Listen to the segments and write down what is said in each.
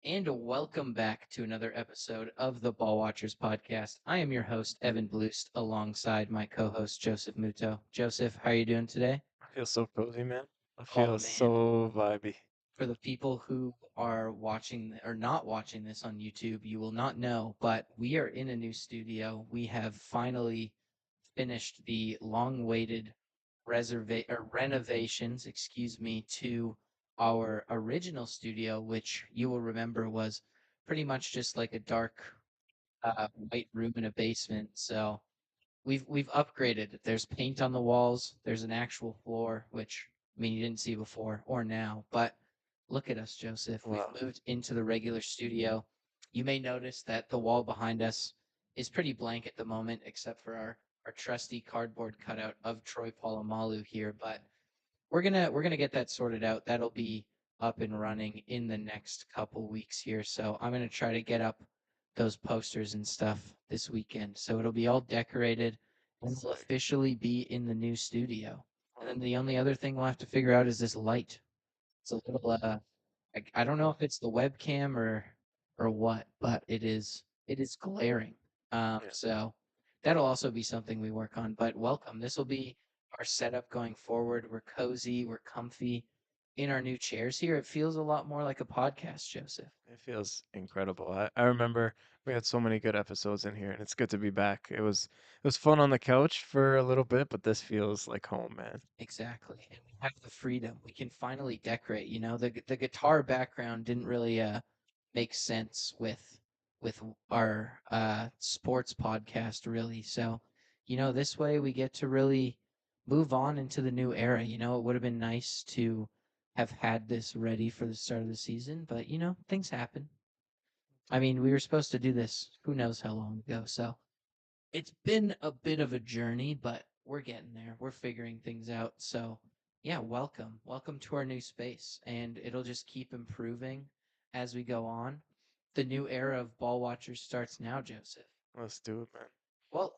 and welcome back to another episode of the Ball Watchers podcast. I am your host, Evan Bloost, alongside my co-host, Joseph Muto. Joseph, how are you doing today? I feel so cozy, man. I Oh feel man, so vibey. for the people who are watching or not watching this on YouTube, you will not know, but we are in a new studio. We have finally finished the long-awaited renovations, excuse me, to our original studio, which you will remember was pretty much just like a dark white room in a basement. So we've upgraded. There's paint on the walls. There's an actual floor, which I mean you didn't see before or now. But look at us, Joseph. We've Wow. moved into the regular studio. You may notice that the wall behind us is pretty blank at the moment, except for our trusty cardboard cutout of Troy Polamalu here. But we're gonna get that sorted out. That'll be up and running in the next couple weeks here. So I'm gonna try to get up those posters and stuff this weekend. So it'll be all decorated and we'll Sick. officially be in the new studio. And Wow. then the only other thing we'll have to figure out is this light. It's a little I don't know if it's the webcam or what, but it is glaring. Yeah. So that'll also be something we work on. But welcome. This will be our setup going forward. We're cozy, we're comfy in our new chairs here. It feels a lot more like a podcast, Joseph. It feels incredible. I remember we had so many good episodes in here, and it's good to be back. It was fun on the couch for a little bit, but this feels like home, man. Exactly. And we have the freedom. We can finally decorate. The guitar background didn't really make sense with our sports podcast really. So, this way we get to really move on into the new era. It would have been nice to have had this ready for the start of the season, but things happen. I mean, we were supposed to do this who knows how long ago. So, it's been a bit of a journey, but we're getting there. We're figuring things out. So, yeah, welcome. Welcome to our new space. And it'll just keep improving as we go on. The new era of ball watchers starts now, Joseph. Let's do it, man. Well,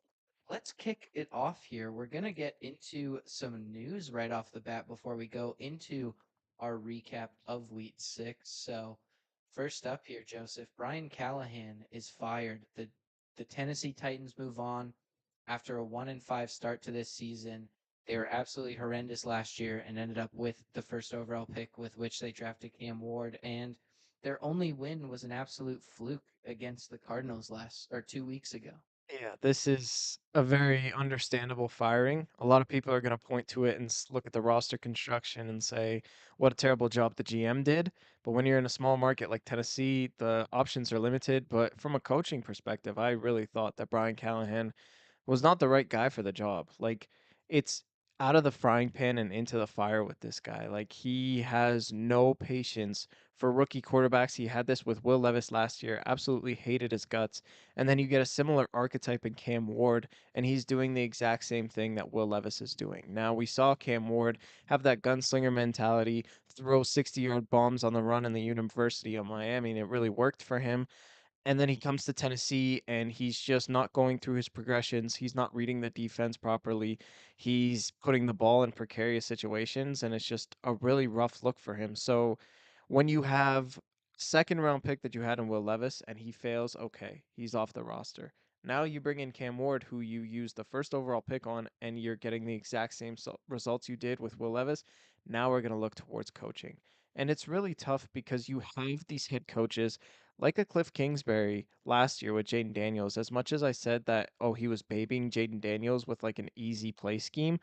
let's kick it off here. We're going to get into some news right off the bat before we go into our recap of Week 6. So, first up here, Joseph, Brian Callahan is fired. The Tennessee Titans move on after a 1-5 start to this season. They were absolutely horrendous last year and ended up with the first overall pick with which they drafted Cam Ward, and their only win was an absolute fluke against the Cardinals last or 2 weeks ago. Yeah, this is a very understandable firing. A lot of people are going to point to it and look at the roster construction and say, what a terrible job the GM did. But when you're in a small market like Tennessee, the options are limited. But from a coaching perspective, I really thought that Brian Callahan was not the right guy for the job. Like, it's out of the frying pan and into the fire with this guy. Like, he has no patience for rookie quarterbacks. He had this with Will Levis last year, absolutely hated his guts. And then you get a similar archetype in Cam Ward, and he's doing the exact same thing that Will Levis is doing. Now, we saw Cam Ward have that gunslinger mentality, throw 60-yard bombs on the run in the University of Miami, and it really worked for him. And then he comes to Tennessee and he's just not going through his progressions. He's not reading the defense properly. He's putting the ball in precarious situations and it's just a really rough look for him. So when you have second round pick that you had in Will Levis and he fails, okay, he's off the roster. Now you bring in Cam Ward, who you used the first overall pick on, and you're getting the exact same results you did with Will Levis. Now we're going to look towards coaching. And it's really tough because you have these head coaches like a Cliff Kingsbury last year with Jaden Daniels. As much as I said that, oh, he was babying Jaden Daniels with like an easy play scheme,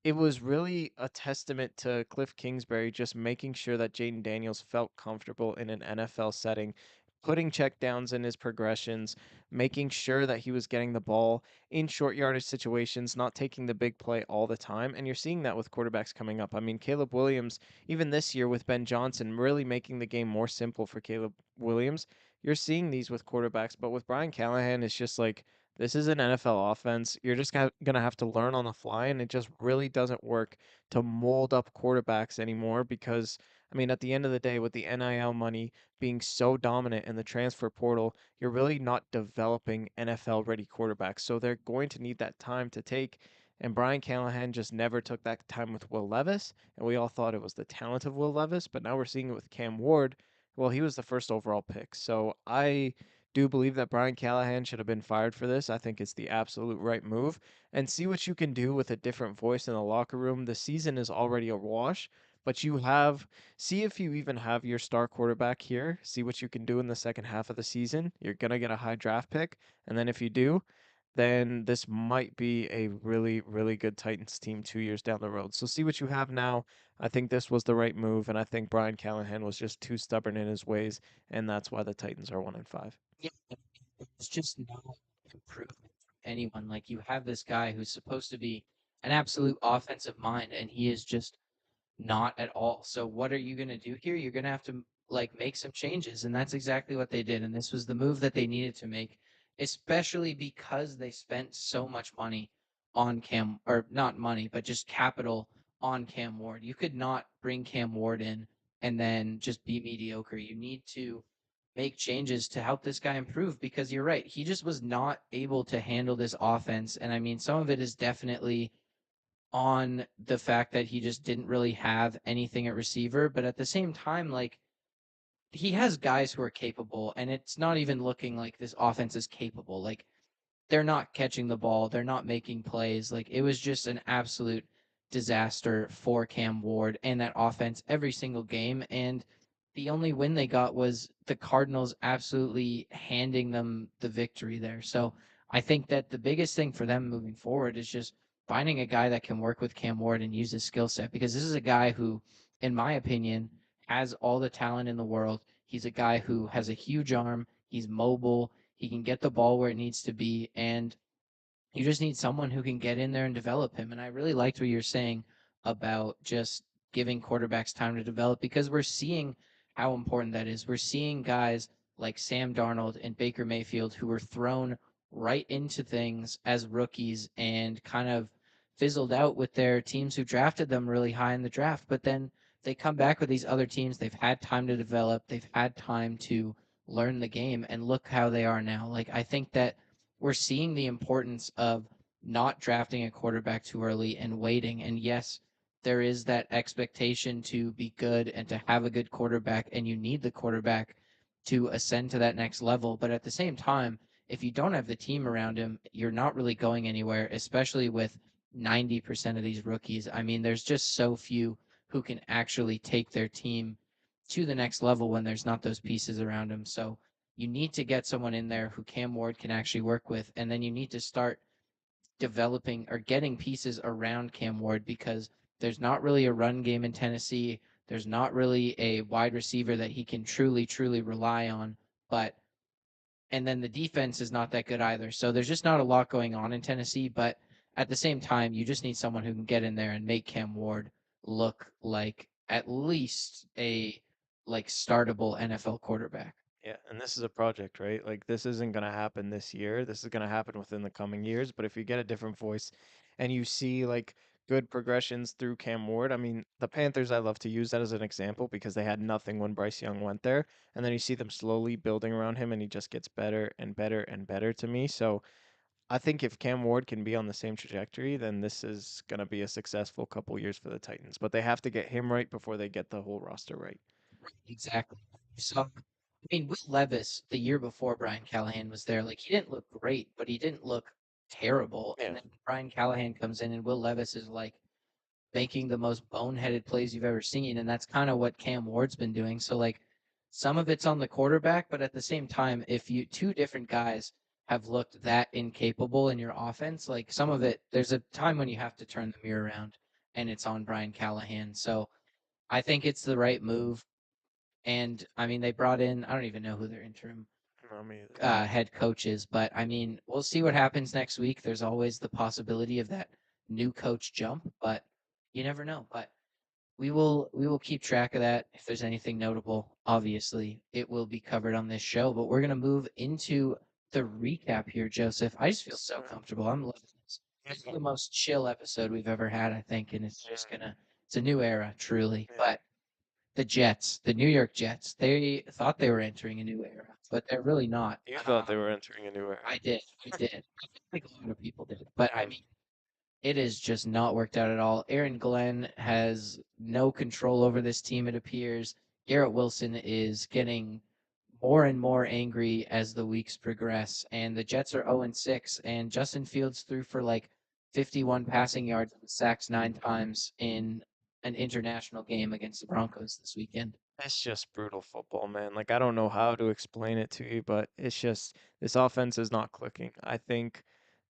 it was really a testament to Cliff Kingsbury just making sure that Jaden Daniels felt comfortable in an NFL setting, putting checkdowns in his progressions, making sure that he was getting the ball in short yardage situations, not taking the big play all the time. And you're seeing that with quarterbacks coming up. I mean, Caleb Williams, even this year with Ben Johnson, really making the game more simple for Caleb Williams. You're seeing these with quarterbacks, but with Brian Callahan, it's just like this is an NFL offense. You're just going to have to learn on the fly, and it just really doesn't work to mold up quarterbacks anymore because, I mean, at the end of the day, with the NIL money being so dominant in the transfer portal, you're really not developing NFL ready quarterbacks. So they're going to need that time to take. And Brian Callahan just never took that time with Will Levis. And we all thought it was the talent of Will Levis, but now we're seeing it with Cam Ward. Well, he was the first overall pick. So I do believe that Brian Callahan should have been fired for this. I think it's the absolute right move. And see what you can do with a different voice in the locker room. The season is already a wash, but see if you even have your star quarterback here. See what you can do in the second half of the season. You're going to get a high draft pick. And then if you do, then this might be a really, really good Titans team 2 years down the road. So see what you have now. I think this was the right move, and I think Brian Callahan was just too stubborn in his ways, and that's why the Titans are 1-5. Yeah, it's just no improvement from anyone. Like you have this guy who's supposed to be an absolute offensive mind, and he is just not at all. So what are you going to do here? You're going to have to like make some changes, and that's exactly what they did. And this was the move that they needed to make, especially because they spent so much money on Cam, or not money, but just capital on Cam Ward. You could not bring Cam Ward in and then just be mediocre. You need to make changes to help this guy improve because you're right. He just was not able to handle this offense. And I mean, some of it is definitely on the fact that he just didn't really have anything at receiver. But at the same time, like he has guys who are capable, and it's not even looking like this offense is capable. Like they're not catching the ball, they're not making plays. Like it was just an absolute disaster for Cam Ward and that offense every single game. And the only win they got was the Cardinals absolutely handing them the victory there. So I think that the biggest thing for them moving forward is just finding a guy that can work with Cam Ward and use his skill set because this is a guy who, in my opinion, has all the talent in the world. He's a guy who has a huge arm. He's mobile. He can get the ball where it needs to be. And you just need someone who can get in there and develop him. And I really liked what you're saying about just giving quarterbacks time to develop because we're seeing how important that is. We're seeing guys like Sam Darnold and Baker Mayfield who were thrown right into things as rookies and kind of fizzled out with their teams who drafted them really high in the draft. But then they come back with these other teams. They've had time to develop, they've had time to learn the game, and look how they are now. Like, I think that we're seeing the importance of not drafting a quarterback too early and waiting. And yes, there is that expectation to be good and to have a good quarterback, and you need the quarterback to ascend to that next level. But at the same time, if you don't have the team around him, you're not really going anywhere, especially with 90% of these rookies. I mean, there's just so few who can actually take their team to the next level when there's not those pieces around him. So you need to get someone in there who Cam Ward can actually work with, and then you need to start developing or getting pieces around Cam Ward because there's not really a run game in Tennessee. There's not really a wide receiver that he can truly, truly rely on. But and then the defense is not that good either. So there's just not a lot going on in Tennessee. But at the same time, you just need someone who can get in there and make Cam Ward look like at least a like startable NFL quarterback. Yeah, and this is a project, right? Like this isn't going to happen this year. This is going to happen within the coming years. But if you get a different voice and you see like good progressions through Cam Ward, I mean, the Panthers, I love to use that as an example because they had nothing when Bryce Young went there. And then you see them slowly building around him and he just gets better and better and better to me. So I think if Cam Ward can be on the same trajectory, then this is going to be a successful couple years for the Titans. But they have to get him right before they get the whole roster right. Exactly. So, I mean, Will Levis, the year before Brian Callahan was there, like he didn't look great, but he didn't look terrible. And Yeah. then Brian Callahan comes in, and Will Levis is like making the most boneheaded plays you've ever seen. And that's kind of what Cam Ward's been doing. So, like, some of it's on the quarterback, but at the same time, if you two different guys have looked that incapable in your offense, like some of it, there's a time when you have to turn the mirror around, and it's on Brian Callahan. So, I think it's the right move. And I mean, they brought in, I don't even know who their interim No, me either. head coach is, but I mean, we'll see what happens next week. There's always the possibility of that new coach jump, but you never know. But we will keep track of that. If there's anything notable, obviously it will be covered on this show. But we're gonna move into the recap here, Joseph. I just feel so comfortable. I'm loving this. It's the most chill episode we've ever had, I think, and it's just gonna it's a new era, truly. Yeah. But the Jets, the New York Jets, they thought they were entering a new era, but they're really not. You thought they were entering a new era. I did. I did. I think a lot of people did. But I mean, it has just not worked out at all. Aaron Glenn has no control over this team, it appears. Garrett Wilson is getting more and more angry as the weeks progress, and the Jets are 0-6, and Justin Fields threw for like 51 passing yards and sacks 9 times in an international game against the Broncos this weekend. It's just brutal football, man. Like, I don't know how to explain it to you, but it's just this offense is not clicking. I think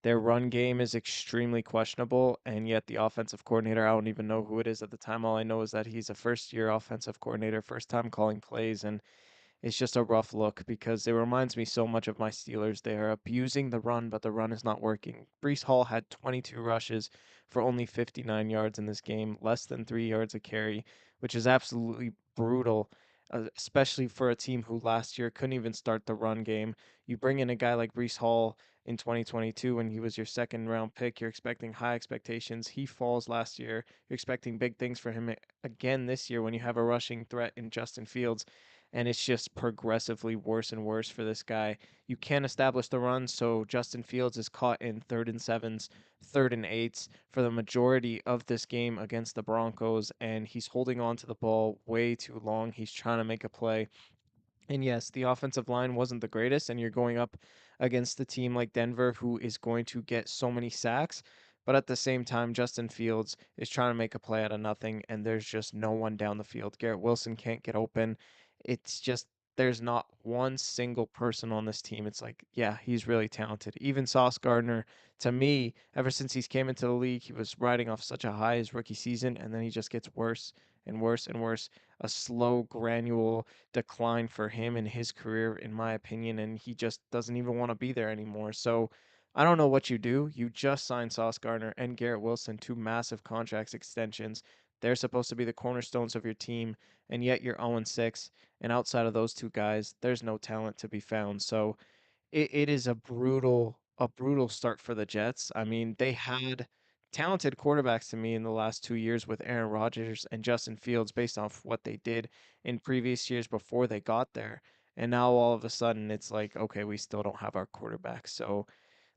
their run game is extremely questionable, and yet the offensive coordinator, I don't even know who it is at the time. All I know is that he's a first-year offensive coordinator, first time calling plays, and it's just a rough look because it reminds me so much of my Steelers. They are abusing the run, but the run is not working. Brees Hall had 22 rushes for only 59 yards in this game, less than 3 yards a carry, which is absolutely brutal, especially for a team who last year couldn't even start the run game. You bring in a guy like Brees Hall in 2022 when he was your second round pick. You're expecting high expectations. He falls last year. You're expecting big things for him again this year when you have a rushing threat in Justin Fields, and it's just progressively worse and worse for this guy. You can't establish the run, so Justin Fields is caught in 3rd and 7s, 3rd and 8s for the majority of this game against the Broncos, and he's holding on to the ball way too long. He's trying to make a play. And yes, the offensive line wasn't the greatest, and you're going up against a team like Denver who is going to get so many sacks. But at the same time, Justin Fields is trying to make a play out of nothing, and there's just no one down the field. Garrett Wilson can't get open. It's just there's not one single person on this team. It's like, yeah, he's really talented. Even Sauce Gardner, to me, ever since he's came into the league, he was riding off such a high his rookie season, and then he just gets worse and worse and worse. A slow, gradual decline for him in his career, in my opinion, and he just doesn't even want to be there anymore. So I don't know what you do. You just signed Sauce Gardner and Garrett Wilson, two massive contracts extensions. They're supposed to be the cornerstones of your team, and yet you're 0-6. And outside of those two guys, there's no talent to be found. So it is a brutal start for the Jets. I mean, they had talented quarterbacks to me in the last 2 years with Aaron Rodgers and Justin Fields based off what they did in previous years before they got there. And now all of a sudden it's like, okay, we still don't have our quarterback. So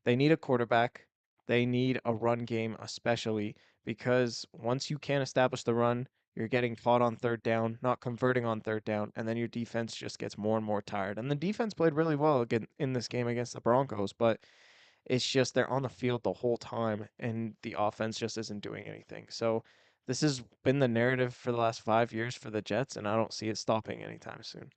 they need a quarterback. They need a run game, especially because once you can't establish the run, you're getting caught on 3rd down, not converting on 3rd down, and then your defense just gets more and more tired. And the defense played really well again in this game against the Broncos, but it's just they're on the field the whole time, and the offense just isn't doing anything. So this has been the narrative for the last 5 years for the Jets, and I don't see it stopping anytime soon.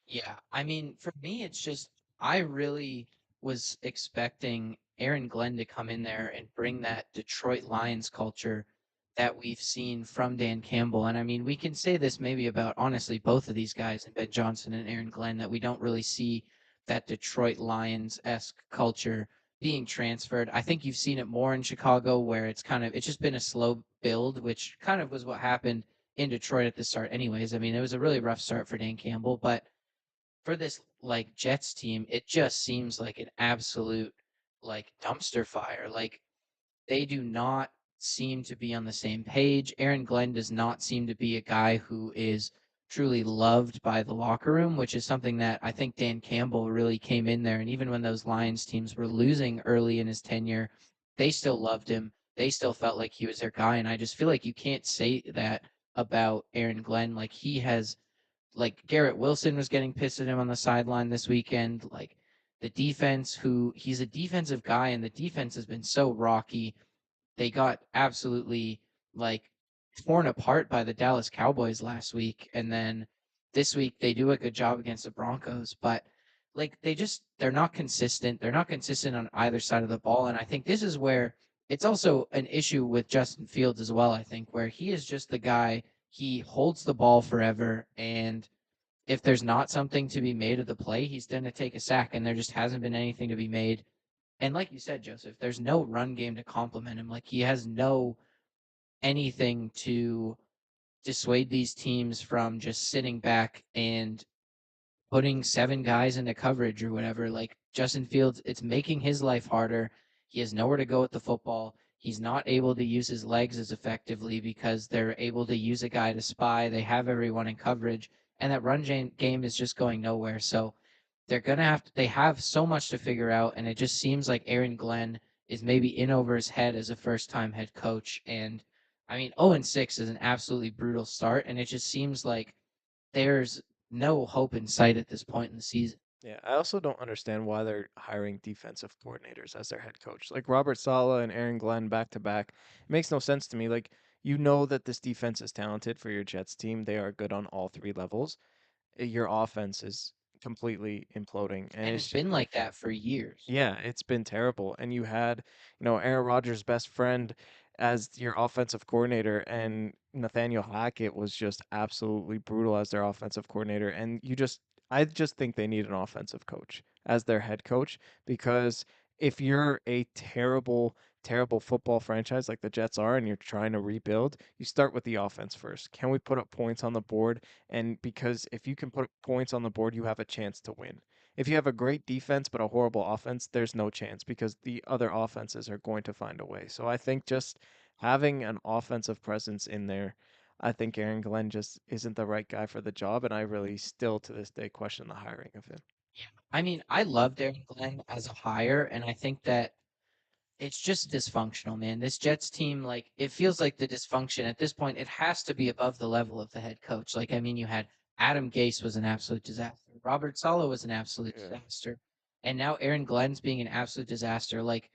Yeah, I mean, for me, it's just I really was expecting Aaron Glenn to come in there and bring that Detroit Lions culture that we've seen from Dan Campbell. And I mean, we can say this maybe about honestly both of these guys, and Ben Johnson and Aaron Glenn, that we don't really see that Detroit Lions-esque culture being transferred. I think you've seen it more in Chicago where it's just been a slow build, which kind of was what happened in Detroit at the start anyways. I mean, it was a really rough start for Dan Campbell, but for this like Jets team, it just seems like an absolute like dumpster fire. Like they do not seem to be on the same page. Aaron Glenn does not seem to be a guy who is truly loved by the locker room, which is something that I think Dan Campbell really came in there. And even when those Lions teams were losing early in his tenure, they still loved him. They still felt like he was their guy. And I just feel like you can't say that about Aaron Glenn. Like he has like Garrett Wilson was getting pissed at him on the sideline this weekend. Like the defense, who he's a defensive guy, and the defense has been so rocky. They got absolutely like torn apart by the Dallas Cowboys last week, and then this week they do a good job against the Broncos, but like they're not consistent. They're not consistent on either side of the ball, and I think this is where it's also an issue with Justin Fields as well. I think where he is just the guy, he holds the ball forever, and if there's not something to be made of the play, he's going to take a sack, and there just hasn't been anything to be made. And like you said, Joseph, there's no run game to complement him. Like he has no anything to dissuade these teams from just sitting back and putting 7 guys into coverage or whatever. Like Justin Fields, it's making his life harder. He has nowhere to go with the football. He's not able to use his legs as effectively because they're able to use a guy to spy. They have everyone in coverage, and that run game is just going nowhere. So they have so much to figure out, and it just seems like Aaron Glenn is maybe in over his head as a first time head coach. And I mean, 0-6 is an absolutely brutal start, and it just seems like there's no hope in sight at this point in the season. Yeah, I also don't understand why they're hiring defensive coordinators as their head coach. Like Robert Saleh and Aaron Glenn back to back. It makes no sense to me. Like, you know that this defense is talented for your Jets team. They are good on all three levels. Your offense is completely imploding. And And it's it's been like that for years. yeah, it's been terrible. And you had, Aaron Rodgers' best friend as your offensive coordinator, and Nathaniel Hackett was just absolutely brutal as their offensive coordinator. And I just think they need an offensive coach as their head coach because if you're a terrible, terrible football franchise like the Jets are and you're trying to rebuild, you start with the offense first. Can we put up points on the board? And because if you can put points on the board, you have a chance to win. If you have a great defense but a horrible offense, there's no chance because the other offenses are going to find a way. So I think just having an offensive presence in there, I think Aaron Glenn just isn't the right guy for the job, and I really still to this day question the hiring of him. Yeah. I mean, I love Darren Glenn as a hire, and I think that it's just dysfunctional, man. This Jets team, like, it feels like the dysfunction at this point, it has to be above the level of the head coach. Like, I mean, you had Adam Gase was an absolute disaster. Robert Sala was an absolute Yeah. disaster. And now Aaron Glenn's being an absolute disaster. Like,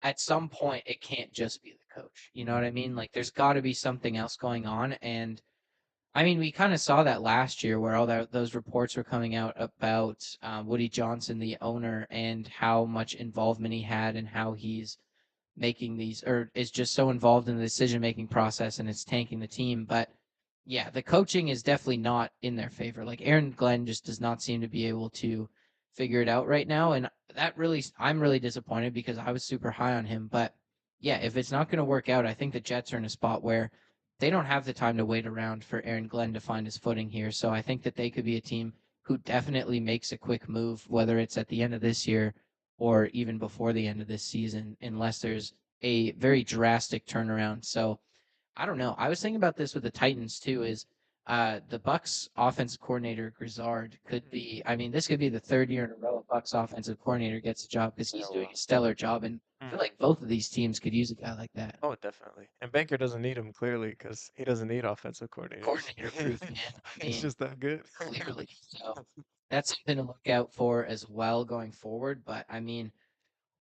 at some point, it can't just be the coach. You know what I mean? Like, there's got to be something else going on. And I mean, we kind of saw that last year where all those reports were coming out about Woody Johnson, the owner, and how much involvement he had and how he's making these or is just so involved in the decision making process and it's tanking the team. But yeah, the coaching is definitely not in their favor. Like Aaron Glenn just does not seem to be able to figure it out right now. And that really, I'm really disappointed because I was super high on him. But yeah, if it's not going to work out, I think the Jets are in a spot where they don't have the time to wait around for Aaron Glenn to find his footing here. So I think that they could be a team who definitely makes a quick move, whether it's at the end of this year or even before the end of this season, unless there's a very drastic turnaround. So I don't know. I was thinking about this with the Titans too. Is the Bucks offensive coordinator Grizzard could be? I mean, this could be the third year in a row a Bucks offensive coordinator gets a job because he's Oh doing wow. a stellar job, and I feel Mhm. like both of these teams could use a guy like that. Oh, definitely. And Baker doesn't need him clearly because he doesn't need offensive coordinators. Coordinator proof, man. I He's mean, just that good. clearly. So that's something to look out for as well going forward. But I mean,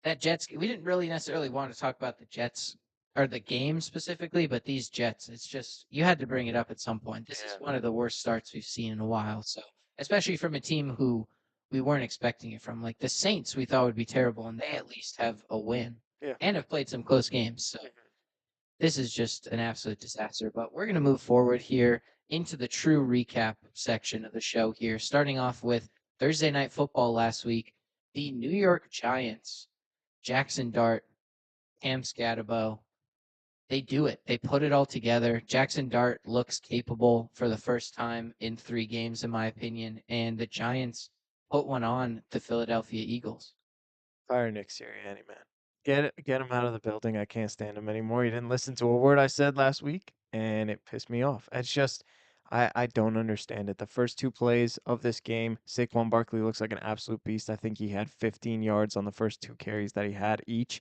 that Jets, we didn't really necessarily want to talk about the Jets or the game specifically, but these Jets, it's just, you had to bring it up at some point. This is Yeah. one of the worst starts we've seen in a while. So, especially from a team who we weren't expecting it from. Like the Saints, we thought would be terrible, and they at least have a win Yeah. and have played some close games. So, Mhm. this is just an absolute disaster. But we're going to move forward here into the true recap section of the show here, starting off with Thursday Night Football last week. The New York Giants, Jackson Dart, Cam Scatabo, they do it. They put it all together. Jackson Dart looks capable for the first time in 3 games, in my opinion. And the Giants put one on the Philadelphia Eagles. Fire Nick Sirianni, man. Get him out of the building. I can't stand him anymore. He didn't listen to a word I said last week, and it pissed me off. It's just I don't understand it. The first two plays of this game, Saquon Barkley looks like an absolute beast. I think he had 15 yards on the first two carries that he had each.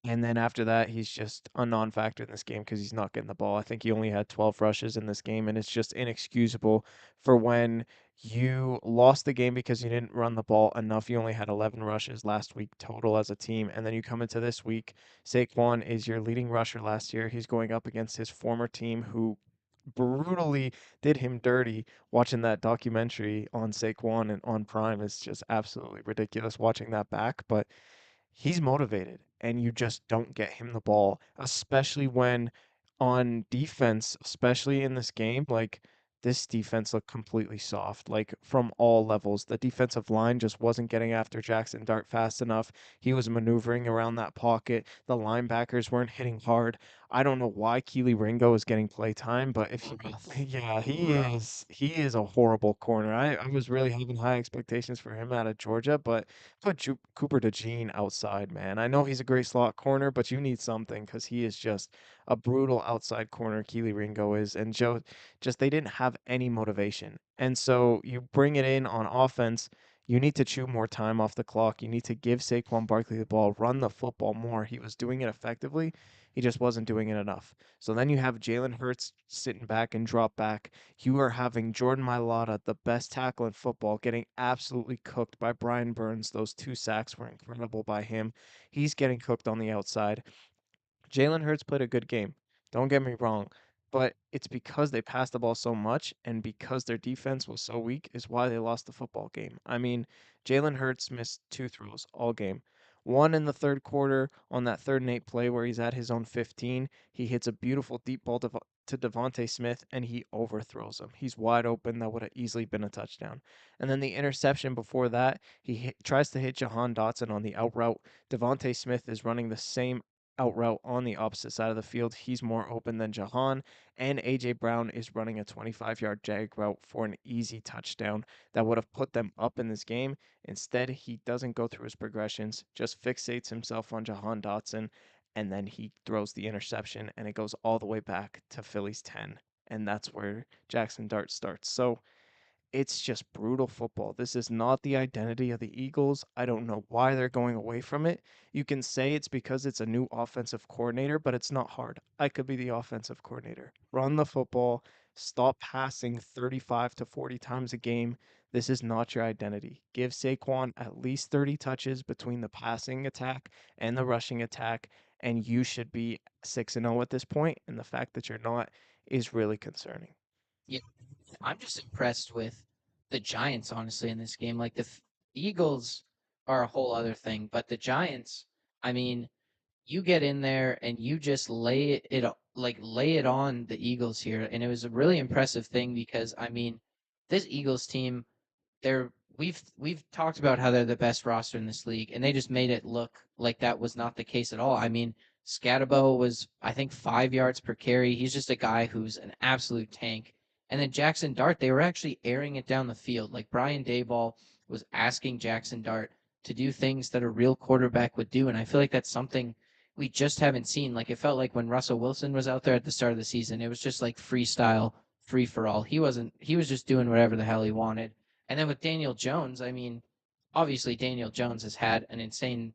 And then after that, he's just a non-factor in this game because he's not getting the ball. I think he only had 12 rushes in this game, and it's just inexcusable for when you lost the game because you didn't run the ball enough. You only had 11 rushes last week total as a team, and then you come into this week. Saquon is your leading rusher last year. He's going up against his former team who brutally did him dirty. Watching that documentary on Saquon and on Prime is just absolutely ridiculous watching that back, but he's motivated and you just don't get him the ball, especially when on defense, especially in this game, like this defense looked completely soft, like from all levels. The defensive line just wasn't getting after Jackson Dart fast enough. He was maneuvering around that pocket. The linebackers weren't hitting hard. I don't know why Keely Ringo is getting play time, but if you, Rough. yeah, he Rough. is he is a horrible corner. I was really having high expectations for him out of Georgia, but put Cooper DeJean outside, man. I know he's a great slot corner, but you need something because he is just a brutal outside corner. Keely Ringo is, and Joe just they didn't have any motivation, and so you bring it in on offense. You need to chew more time off the clock. You need to give Saquon Barkley the ball, run the football more. He was doing it effectively. He just wasn't doing it enough. So then you have Jalen Hurts sitting back and drop back. You are having Jordan Mailata, the best tackle in football, getting absolutely cooked by Brian Burns. Those 2 sacks were incredible by him. He's getting cooked on the outside. Jalen Hurts played a good game. Don't get me wrong, but it's because they passed the ball so much and because their defense was so weak is why they lost the football game. I mean, Jalen Hurts missed 2 throws all game. One in the third quarter on that 3rd and 8 play where he's at his own 15. He hits a beautiful deep ball to Devontae Smith and he overthrows him. He's wide open. That would have easily been a touchdown. And then the interception before that, tries to hit Jahan Dotson on the out route. Devontae Smith is running the same out route on the opposite side of the field. He's more open than Jahan, and AJ Brown is running a 25-yard jag route for an easy touchdown that would have put them up in this game. Instead, he doesn't go through his progressions, just fixates himself on Jahan Dotson, and then he throws the interception, and it goes all the way back to Philly's 10. And that's where Jackson Dart starts. So it's just brutal football. This is not the identity of the Eagles. I don't know why they're going away from it. You can say it's because it's a new offensive coordinator, but it's not hard. I could be the offensive coordinator. Run the football, stop passing 35 to 40 times a game. This is not your identity. Give Saquon at least 30 touches between the passing attack and the rushing attack, and you should be 6-0 at this point, and the fact that you're not is really concerning. Yeah, I'm just impressed with the Giants, honestly, in this game. Like the Eagles are a whole other thing, but the Giants, I mean, you get in there and you just lay it on the Eagles here, and it was a really impressive thing because I mean, this Eagles team, they're we've talked about how they're the best roster in this league, and they just made it look like that was not the case at all. I mean, Scatabo was I think 5 yards per carry. He's just a guy who's an absolute tank. And then Jackson Dart, they were actually airing it down the field. Like Brian Dayball was asking Jackson Dart to do things that a real quarterback would do, and I feel like that's something we just haven't seen. Like it felt like when Russell Wilson was out there at the start of the season, it was just like freestyle, free for all. He was just doing whatever the hell he wanted. And then with Daniel Jones, I mean, obviously Daniel Jones has had an insane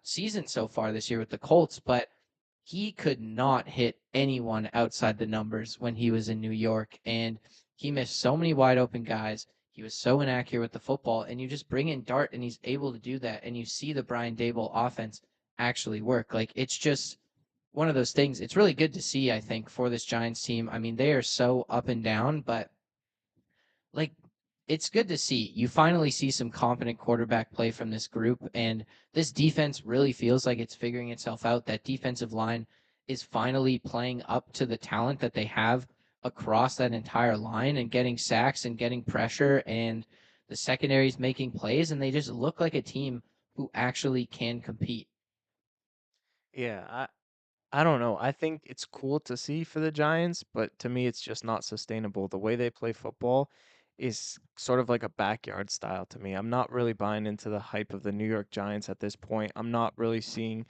season so far this year with the Colts, but he could not hit anyone outside the numbers when he was in New York. And he missed so many wide open guys. He was so inaccurate with the football. And you just bring in Dart and he's able to do that. And you see the Brian Dable offense actually work. Like it's just one of those things. It's really good to see, I think, for this Giants team. I mean, they are so up and down, but like it's good to see. You finally see some competent quarterback play from this group, and this defense really feels like it's figuring itself out. That defensive line is finally playing up to the talent that they have across that entire line and getting sacks and getting pressure, and the secondary is making plays, and they just look like a team who actually can compete. Yeah, I don't know. I think it's cool to see for the Giants, but to me, it's just not sustainable. The way they play football is sort of like a backyard style to me. I'm not really buying into the hype of the New York Giants at this point. I'm not really seeing,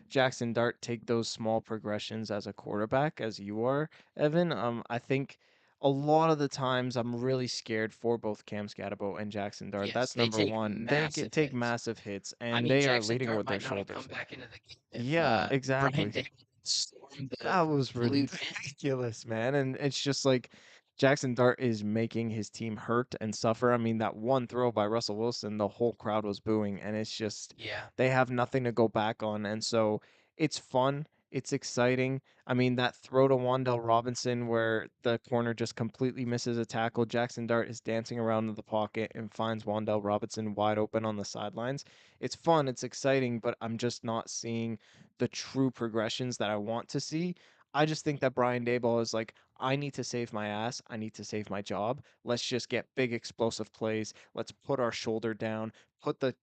Jackson Dart take those small progressions as a quarterback as you are, Evan. I think a lot of the times I'm really scared for both Cam Scatabo and Jackson Dart. Yes, That's they number take one. massive Take hits. massive hits, I and mean, they are Jackson leading Dart with their might not have come shoulders. back into the game if Yeah, Brian exactly. Dable stormed That was the blue pen. ridiculous, man. And it's just like Jackson Dart is making his team hurt and suffer. I mean, that one throw by Russell Wilson, the whole crowd was booing, and it's just Yeah. they have nothing to go back on. And so it's fun. It's exciting. I mean, that throw to Wandell Robinson where the corner just completely misses a tackle. Jackson Dart is dancing around in the pocket and finds Wandell Robinson wide open on the sidelines. It's fun, it's exciting, but I'm just not seeing the true progressions that I want to see. I just think that Brian Dayball is like, I need to save my ass. I need to save my job. Let's just get big explosive plays. Let's put our shoulder down, put the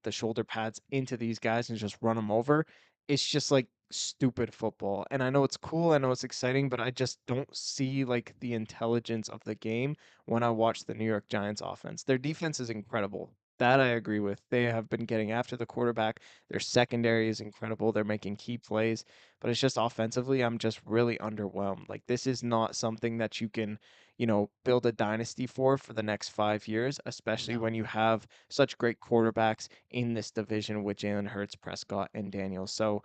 shoulder pads into these guys and just run them over. It's just like stupid football. And I know it's cool, I know it's exciting, but I just don't see like the intelligence of the game when I watch the New York Giants offense. Their defense is incredible. That I agree with. They have been getting after the quarterback. Their secondary is incredible. They're making key plays, but it's just offensively, I'm just really underwhelmed. Like this is not something that you can, build a dynasty for the next 5 years, especially No. when you have such great quarterbacks in this division with Jalen Hurts, Prescott, and Daniels. So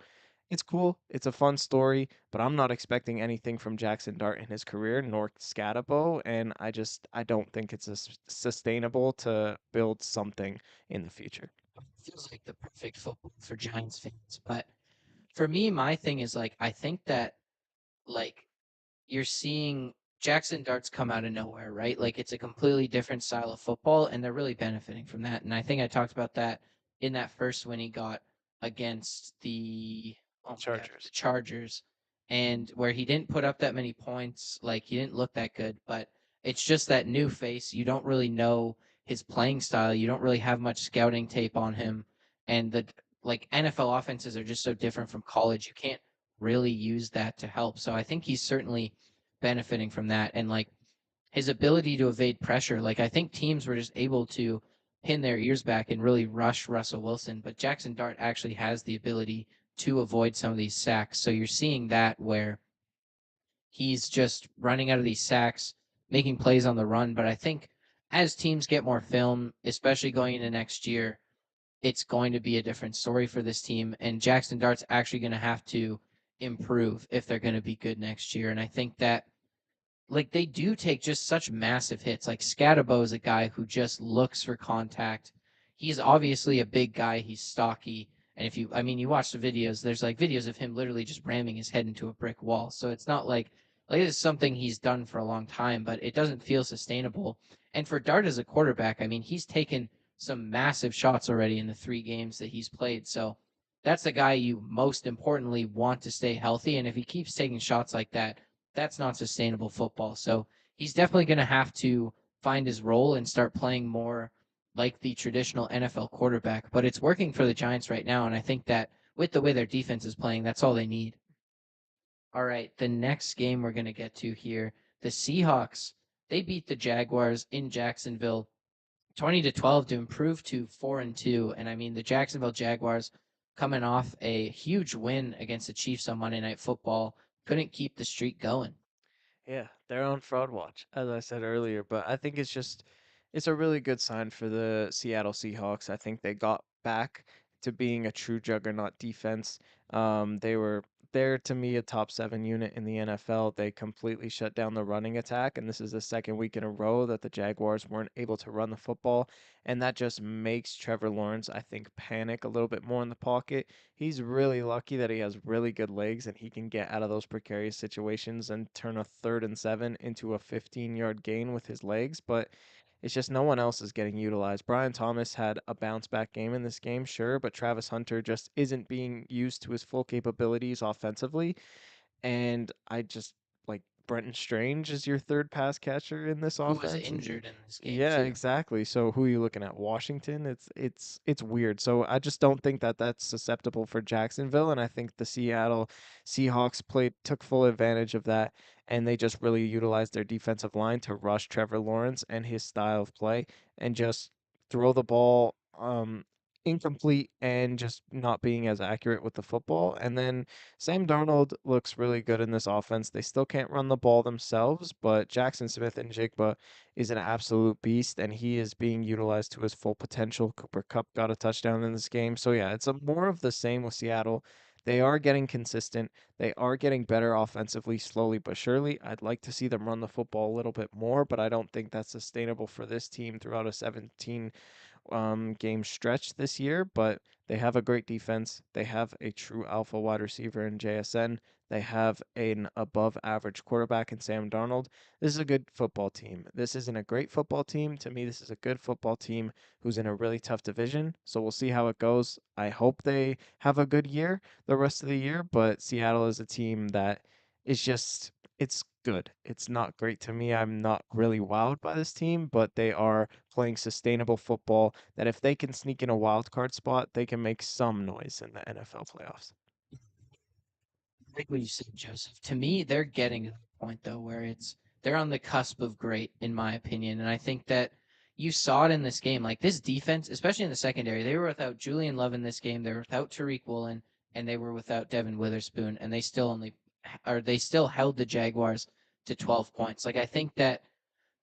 It's cool. It's a fun story, but I'm not expecting anything from Jackson Dart in his career, nor Scatabo, and I don't think it's sustainable to build something in the future. Feels like the perfect football for Giants fans. But for me, my thing is like I think that like you're seeing Jackson Darts come out of nowhere, right? Like it's a completely different style of football, and they're really benefiting from that. And I think I talked about that in that first win he got against the oh my god, the Chargers. Chargers, and where he didn't put up that many points, like he didn't look that good, but it's just that new face. You don't really know his playing style. You don't really have much scouting tape on him, and the like NFL offenses are just so different from college. You can't really use that to help. So I think he's certainly benefiting from that. And like his ability to evade pressure, like I think teams were just able to pin their ears back and really rush Russell Wilson. But Jackson Dart actually has the ability to avoid some of these sacks. So you're seeing that where he's just running out of these sacks, making plays on the run. But I think as teams get more film, especially going into next year, it's going to be a different story for this team. And Jackson Dart's actually going to have to improve if they're going to be good next year. And I think that like they do take just such massive hits. Like Scatabo is a guy who just looks for contact. He's obviously a big guy. He's stocky. And if you, I mean, you watch the videos, there's like videos of him literally just ramming his head into a brick wall. So it's not like it's something he's done for a long time, but it doesn't feel sustainable. And for Dart as a quarterback, I mean, he's taken some massive shots already in the 3 games that he's played. So that's the guy you most importantly want to stay healthy. And if he keeps taking shots like that, that's not sustainable football. So he's definitely going to have to find his role and start playing more like the traditional NFL quarterback. But it's working for the Giants right now. And I think that with the way their defense is playing, that's all they need. All right. The next game we're going to get to here, the Seahawks, they beat the Jaguars in Jacksonville 20-12 to improve to 4-2. And I mean, the Jacksonville Jaguars coming off a huge win against the Chiefs on Monday Night Football couldn't keep the streak going. Yeah, they're on fraud watch, as I said earlier, but I think it's a really good sign for the Seattle Seahawks. I think they got back to being a true juggernaut defense. They were they're to me a top 7 unit in the NFL. They completely shut down the running attack, and this is the second week in a row that the Jaguars weren't able to run the football, and that just makes Trevor Lawrence, I think, panic a little bit more in the pocket. He's really lucky that he has really good legs and he can get out of those precarious situations and turn a 3rd and 7 into a 15-yard gain with his legs, but it's just no one else is getting utilized. Brian Thomas had a bounce back game in this game, sure, but Travis Hunter just isn't being used to his full capabilities offensively. And I just like Brenton Strange is your third pass catcher in this Who was offense. injured in this game Yeah, too. exactly. So who are you looking at? Washington? It's weird. So I just don't think that that's susceptible for Jacksonville, and I think the Seattle Seahawks played took full advantage of that, and they just really utilized their defensive line to rush Trevor Lawrence and his style of play and just throw the ball incomplete and just not being as accurate with the football. And then Sam Darnold looks really good in this offense. They still can't run the ball themselves, but Jackson Smith and Jigba is an absolute beast, and he is being utilized to his full potential. Cooper Kupp got a touchdown in this game. So, yeah, it's a more of the same with Seattle. They are getting consistent. They are getting better offensively, slowly but surely. I'd like to see them run the football a little bit more, but I don't think that's sustainable for this team throughout a 17 game stretch this year, but they have a great defense. They have a true alpha wide receiver in JSN. They have an above average quarterback in Sam Darnold. This is a good football team. This isn't a great football team. To me, this is a good football team who's in a really tough division. So we'll see how it goes. I hope they have a good year the rest of the year, but Seattle is a team that is just it's good. It's not great to me. I'm not really wowed by this team, but they are playing sustainable football that if they can sneak in a wild card spot, they can make some noise in the NFL playoffs. Like what you said, Joseph. To me, they're getting to the point though where it's they're on the cusp of great, in my opinion. And I think that you saw it in this game. Like this defense, especially in the secondary, they were without Julian Love in this game. They were without Tariq Woolen, and they were without Devin Witherspoon, and they still only or they still held the Jaguars to 12 points. Like I think that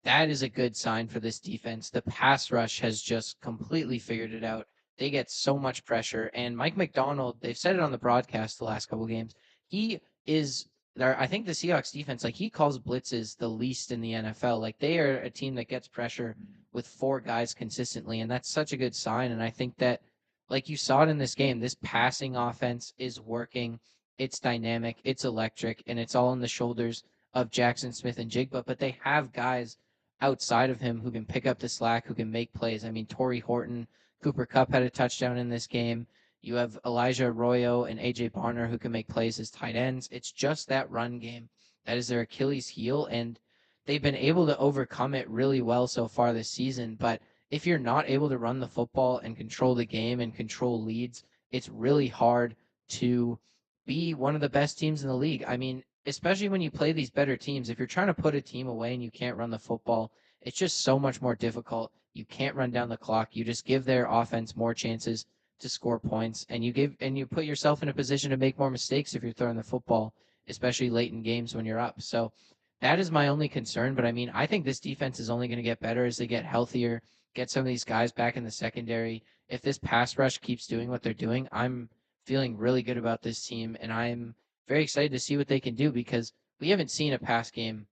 that is a good sign for this defense. The pass rush has just completely figured it out. they get so much pressure. And Mike McDonald, they've said it on the broadcast the last couple games. He is there. I think the Seahawks defense, like he calls blitzes the least in the NFL. Like they are a team that gets pressure with four guys consistently, and that's such a good sign. And I think that, like you saw it in this game, this passing offense is working. It's dynamic, it's electric, and it's all on the shoulders of Jackson Smith and Jigba. But they have guys outside of him who can pick up the slack, who can make plays. I mean, Torrey Horton, Cooper Kupp had a touchdown in this game. You have Elijah Arroyo and AJ Barner who can make plays as tight ends. It's just that run game that is their Achilles heel, and they've been able to overcome it really well so far this season. But if you're not able to run the football and control the game and control leads, it's really hard to be one of the best teams in the league. I mean, especially when you play these better teams, if you're trying to put a team away and you can't run the football, it's just so much more difficult. You can't run down the clock. You just give their offense more chances to score points, and you put yourself in a position to make more mistakes if you're throwing the football, especially late in games when you're up. So that is my only concern. But I mean, I think this defense is only going to get better as they get healthier, get some of these guys back in the secondary. If this pass rush keeps doing what they're doing, I'm feeling really good about this team, and I'm very excited to see what they can do because we haven't seen a pass game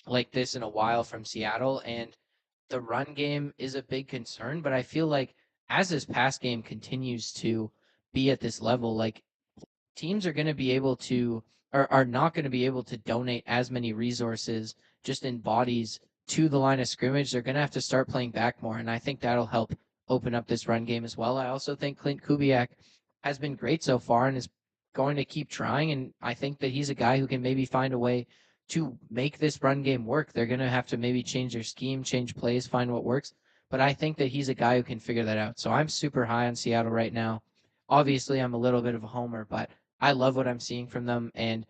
like this in a while from Seattle, and the run game is a big concern. But I feel like as this pass game continues to be at this level, like teams are going to be able to or are not going to be able to donate as many resources just in bodies to the line of scrimmage. They're going to have to start playing back more, and I think that'll help open up this run game as well. I also think Clint Kubiak has been great so far and is going to keep trying, and I think that he's a guy who can maybe find a way to make this run game work. They're going to have to maybe change their scheme, change plays, find what works. But I think that he's a guy who can figure that out. So I'm super high on Seattle right now. Obviously, I'm a little bit of a homer, but I love what I'm seeing from them. And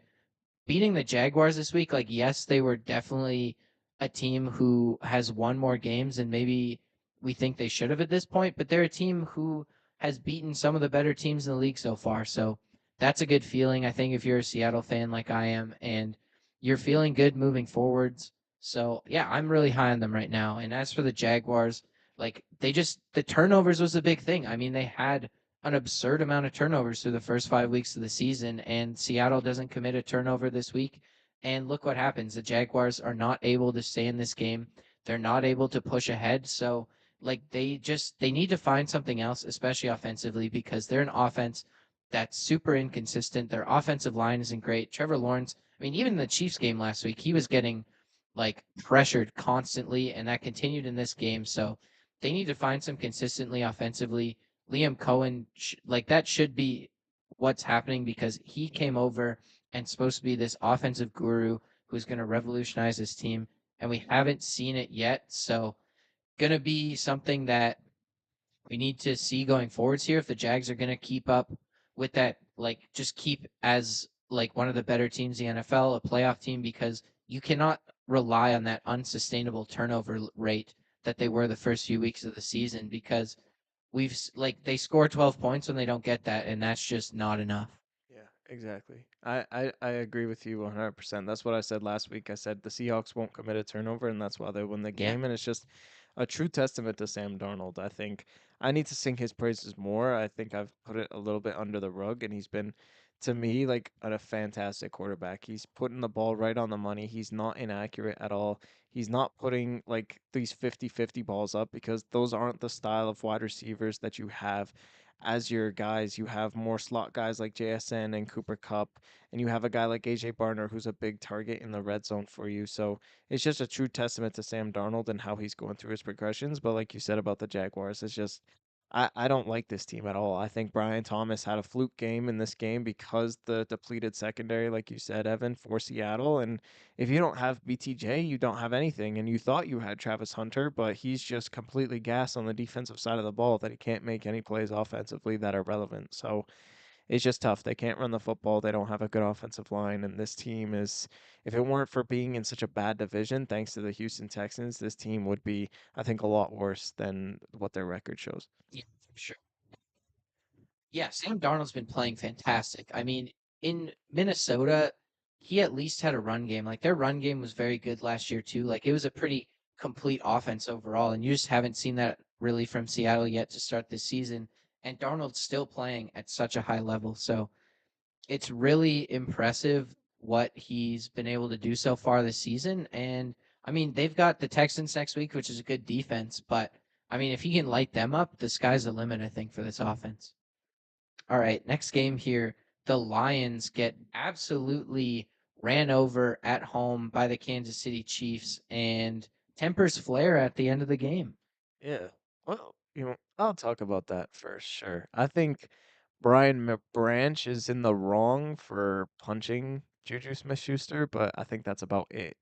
beating the Jaguars this week, like, yes, they were definitely a team who has won more games than maybe we think they should have at this point, but they're a team who has beaten some of the better teams in the league so far. So that's a good feeling, I think, if you're a Seattle fan like I am, and you're feeling good moving forwards. So, yeah, I'm really high on them right now. And as for the Jaguars, like, the turnovers was a big thing. I mean, they had an absurd amount of turnovers through the first 5 weeks of the season, and Seattle doesn't commit a turnover this week. And look what happens. The Jaguars are not able to stay in this game. They're not able to push ahead. So like they need to find something else, especially offensively, because they're an offense that's super inconsistent. Their offensive line isn't great. Trevor Lawrence, I mean, even in the Chiefs game last week, he was getting like pressured constantly, and that continued in this game. So they need to find some consistently offensively. Liam Cohen, like that should be what's happening because he came over and supposed to be this offensive guru who's going to revolutionize his team, and we haven't seen it yet. So, going to be something that we need to see going forwards here if the Jags are going to keep up with that, like just keep as like one of the better teams in the NFL, a playoff team, because you cannot rely on that unsustainable turnover rate that they were the first few weeks of the season because like they score 12 points when they don't get that, and that's just not enough. Yeah, exactly. I agree with you 100%. That's what I said last week. I said the Seahawks won't commit a turnover, and that's why they win the Yeah. game. And it's just a true testament to Sam Darnold. I think I need to sing his praises more. I think I've put it a little bit under the rug, and he's been, to me, like a fantastic quarterback. He's putting the ball right on the money. He's not inaccurate at all. He's not putting like these 50-50 balls up because those aren't the style of wide receivers that you have as your guys. You have more slot guys like JSN and Cooper Kupp, and you have a guy like AJ Barner who's a big target in the red zone for you. So it's just a true testament to Sam Darnold and how he's going through his progressions. But like you said about the Jaguars, it's just I don't like this team at all. I think Brian Thomas had a fluke game in this game because the depleted secondary, like you said, Evan, for Seattle. And if you don't have BTJ, you don't have anything. And you thought you had Travis Hunter, but he's just completely gassed on the defensive side of the ball that he can't make any plays offensively that are relevant. So it's just tough. They can't run the football. They don't have a good offensive line. And this team is, if it weren't for being in such a bad division, thanks to the Houston Texans, this team would be, I think, a lot worse than what their record shows. Yeah, for sure. Yeah, Sam Darnold's been playing fantastic. I mean, in Minnesota, he at least had a run game. Like their run game was very good last year too. Like it was a pretty complete offense overall, and you just haven't seen that really from Seattle yet to start this season. and Darnold's still playing at such a high level. So it's really impressive what he's been able to do so far this season. And I mean, they've got the Texans next week, which is a good defense. But I mean, if he can light them up, the sky's the limit, I think, for this offense. All right, next game here. The Lions get absolutely ran over at home by the Kansas City Chiefs, and tempers flare at the end of the game. Yeah. Well, I'll talk about that first, sure. I think Brian McBranch is in the wrong for punching Juju Smith-Schuster, but I think that's about it.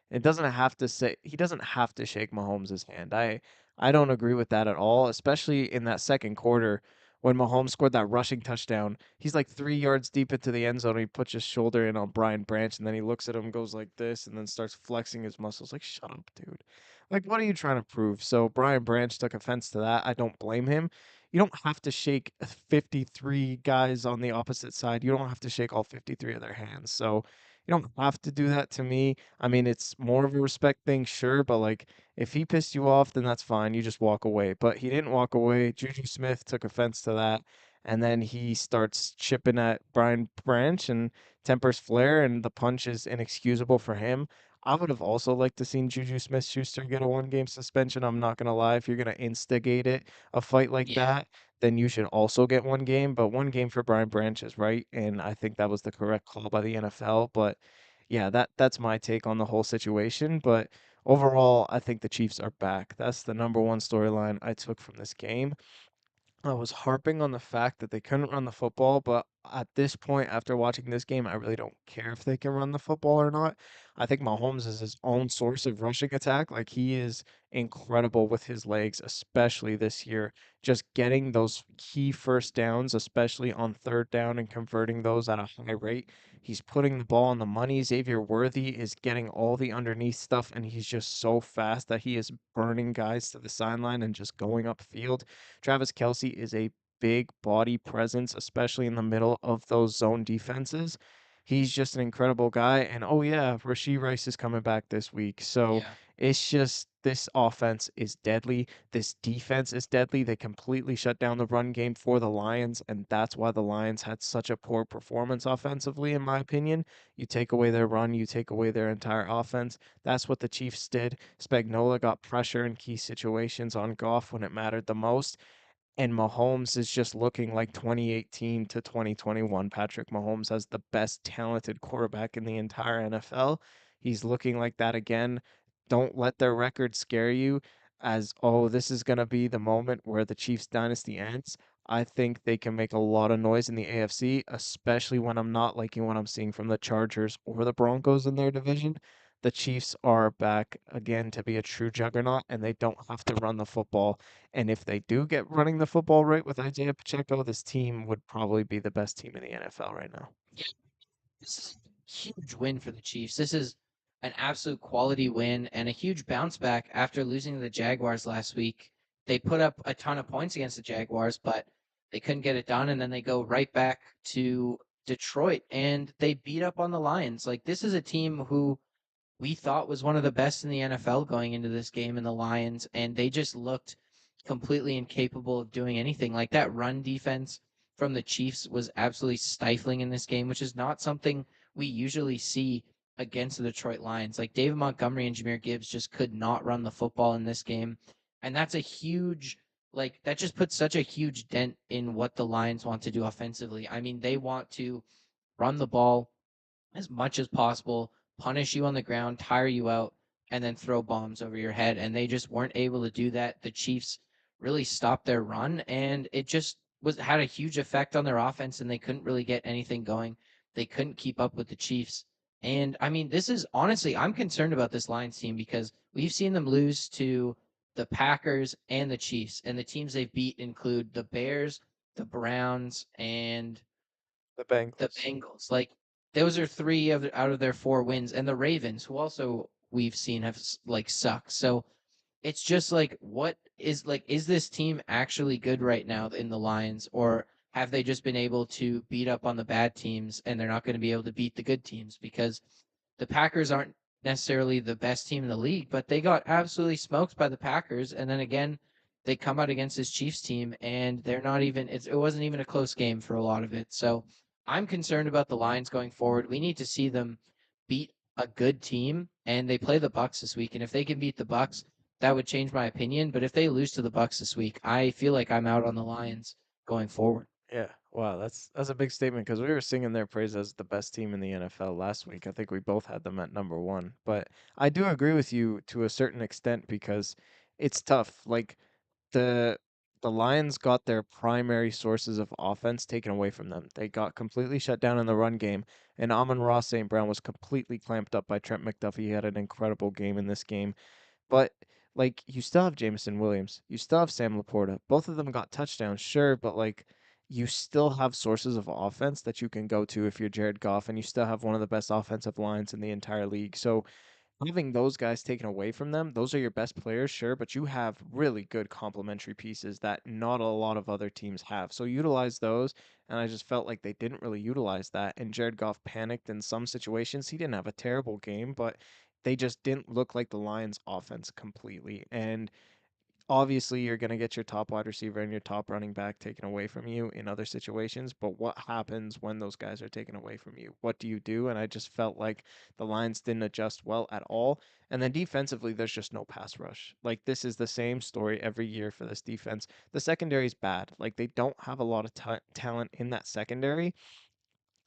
It doesn't have to say he doesn't have to shake Mahomes' hand. I don't agree with that at all, especially in that second quarter when Mahomes scored that rushing touchdown. He's like 3 yards deep into the end zone. And he puts his shoulder in on Brian Branch, and then he looks at him, goes like this, and then starts flexing his muscles. Like, shut up, dude. Like, what are you trying to prove? So Brian Branch took offense to that. I don't blame him. You don't have to shake 53 guys on the opposite side. You don't have to shake all 53 of their hands. So you don't have to do that to me. I mean, it's more of a respect thing, sure, but like if he pissed you off, then that's fine. You just walk away. But he didn't walk away. Juju Smith took offense to that. And then he starts chipping at Brian Branch and tempers flare, and the punch is inexcusable for him. I would have also liked to seen Juju Smith-Schuster get a 1-game suspension. I'm not gonna lie. If you're gonna instigate it, a fight like Yeah. that, then you should also get 1 game. But 1 game for Brian Branch is right, and I think that was the correct call by the NFL. But yeah, that's my take on the whole situation. But overall, I think the Chiefs are back. That's the number one storyline I took from this game. I was harping on the fact that they couldn't run the football, but at this point, after watching this game, I really don't care if they can run the football or not. I think Mahomes is his own source of rushing attack. Like he is incredible with his legs, especially this year. Just getting those key first downs, especially on third down and converting those at a high rate. He's putting the ball on the money. Xavier Worthy is getting all the underneath stuff, and he's just so fast that he is burning guys to the sideline and just going upfield. Travis Kelce is a big body presence, especially in the middle of those zone defenses. He's just an incredible guy. And oh, yeah, Rashee Rice is coming back this week. So Yeah. it's just this offense is deadly. This defense is deadly. They completely shut down the run game for the Lions. And that's why the Lions had such a poor performance offensively, in my opinion. You take away their run, you take away their entire offense. That's what the Chiefs did. Spagnuolo got pressure in key situations on Goff when it mattered the most. And Mahomes is just looking like 2018 to 2021. Patrick Mahomes has the best talented quarterback in the entire NFL. He's looking like that again. Don't let their record scare you as, oh, this is going to be the moment where the Chiefs dynasty ends. I think they can make a lot of noise in the AFC, especially when I'm not liking what I'm seeing from the Chargers or the Broncos in their division. The Chiefs are back again to be a true juggernaut, and they don't have to run the football. And if they do get running the football right with Isaiah Pacheco, this team would probably be the best team in the NFL right now. Yeah. This is a huge win for the Chiefs. This is an absolute quality win and a huge bounce back after losing to the Jaguars last week. They put up a ton of points against the Jaguars, but they couldn't get it done. And then they go right back to Detroit and they beat up on the Lions. Like, this is a team who we thought was one of the best in the NFL going into this game in the Lions, and they just looked completely incapable of doing anything. Like that run defense from the Chiefs was absolutely stifling in this game, which is not something we usually see against the Detroit Lions. Like David Montgomery and Jahmyr Gibbs just could not run the football in this game. And that's a huge like that just puts such a huge dent in what the Lions want to do offensively. I mean, they want to run the ball as much as possible, punish you on the ground, tire you out, and then throw bombs over your head. And they just weren't able to do that. The Chiefs really stopped their run, and it just was had a huge effect on their offense, and they couldn't really get anything going. They couldn't keep up with the Chiefs. And I mean, this is honestly, I'm concerned about this Lions team because we've seen them lose to the Packers and the Chiefs, and the teams they've beat include the Bears, the Browns, and The the Bengals. Bengals. Like those are three of out of their four wins, and the Ravens, who also we've seen have like sucked. So it's just like, what is like, is this team actually good right now in the Lions, or have they just been able to beat up on the bad teams and they're not going to be able to beat the good teams? Because the Packers aren't necessarily the best team in the league, but they got absolutely smoked by the Packers, and then again, they come out against this Chiefs team and they're not even it wasn't even a close game for a lot of it. So I'm concerned about the Lions going forward. We need to see them beat a good team, and they play the Bucks this week. And if they can beat the Bucks, that would change my opinion. But if they lose to the Bucks this week, I feel like I'm out on the Lions going forward. Yeah, wow, that's a big statement because we were singing their praise as the best team in the NFL last week. I think we both had them at number one. But I do agree with you to a certain extent because it's tough. Like the the Lions got their primary sources of offense taken away from them. They got completely shut down in the run game, and Amon-Ra St. Brown was completely clamped up by Trent McDuffie. He had an incredible game in this game. But like you still have Jameson Williams, you still have Sam Laporta. Both of them got touchdowns, sure, but like you still have sources of offense that you can go to if you're Jared Goff, and you still have one of the best offensive lines in the entire league. So having those guys taken away from them, those are your best players, sure, but you have really good complementary pieces that not a lot of other teams have. So utilize those, and I just felt like they didn't really utilize that. And Jared Goff panicked in some situations. He didn't have a terrible game, but they just didn't look like the Lions' offense completely. And obviously, you're going to get your top wide receiver and your top running back taken away from you in other situations, but what happens when those guys are taken away from you? What do you do? And I just felt like the Lions didn't adjust well at all. And then defensively, there's just no pass rush. Like, this is the same story every year for this defense. The secondary is bad. Like, they don't have a lot of talent in that secondary.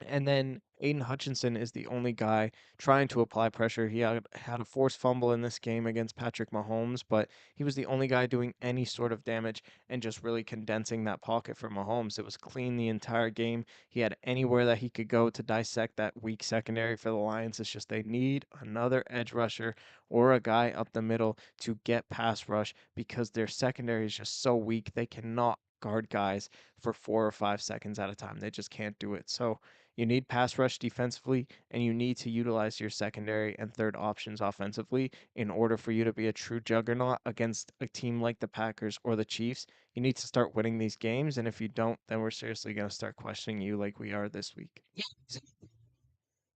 And then Aiden Hutchinson is the only guy trying to apply pressure. He had a forced fumble in this game against Patrick Mahomes, but he was the only guy doing any sort of damage and just really condensing that pocket for Mahomes. It was clean the entire game. He had anywhere that he could go to dissect that weak secondary for the Lions. It's just they need another edge rusher or a guy up the middle to get pass rush because their secondary is just so weak. They cannot guard guys for 4 or 5 seconds at a time. They just can't do it. So you need pass rush defensively, and you need to utilize your secondary and third options offensively in order for you to be a true juggernaut against a team like the Packers or the Chiefs. You need to start winning these games, and if you don't, then we're seriously going to start questioning you like we are this week. Yeah,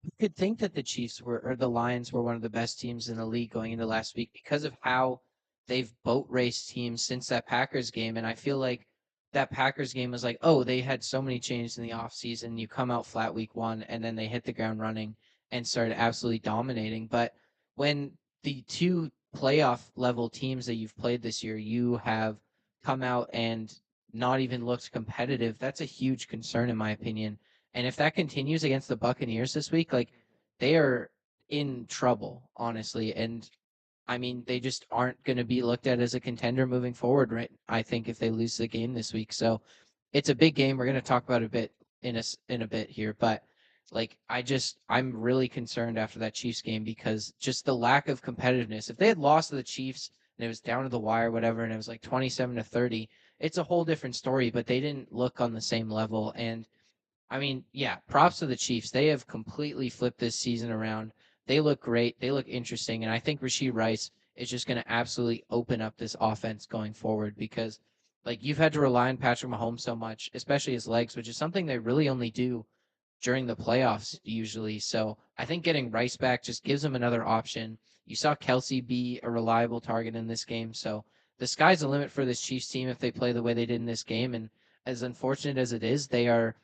you could think that the Chiefs were or the Lions were one of the best teams in the league going into last week because of how they've boat raced teams since that Packers game. And I feel like that Packers game was like, oh, they had so many changes in the offseason. You come out flat week one and then they hit the ground running and started absolutely dominating. But when the two playoff level teams that you've played this year, you have come out and not even looked competitive, that's a huge concern in my opinion. And if that continues against the Buccaneers this week, like they are in trouble, honestly. And I mean, they just aren't going to be looked at as a contender moving forward, right? I think if they lose the game this week. So it's a big game. We're going to talk about it a bit in a bit here, but like I'm really concerned after that Chiefs game because just the lack of competitiveness. If they had lost to the Chiefs and it was down to the wire, whatever, and it was like 27-30, it's a whole different story. But they didn't look on the same level, and I mean, yeah, props to the Chiefs. They have completely flipped this season around. They look great. They look interesting. And I think Rashid Rice is just going to absolutely open up this offense going forward because, like, you've had to rely on Patrick Mahomes so much, especially his legs, which is something they really only do during the playoffs usually. So I think getting Rice back just gives them another option. You saw Kelsey be a reliable target in this game. So the sky's the limit for this Chiefs team if they play the way they did in this game. And as unfortunate as it is, they are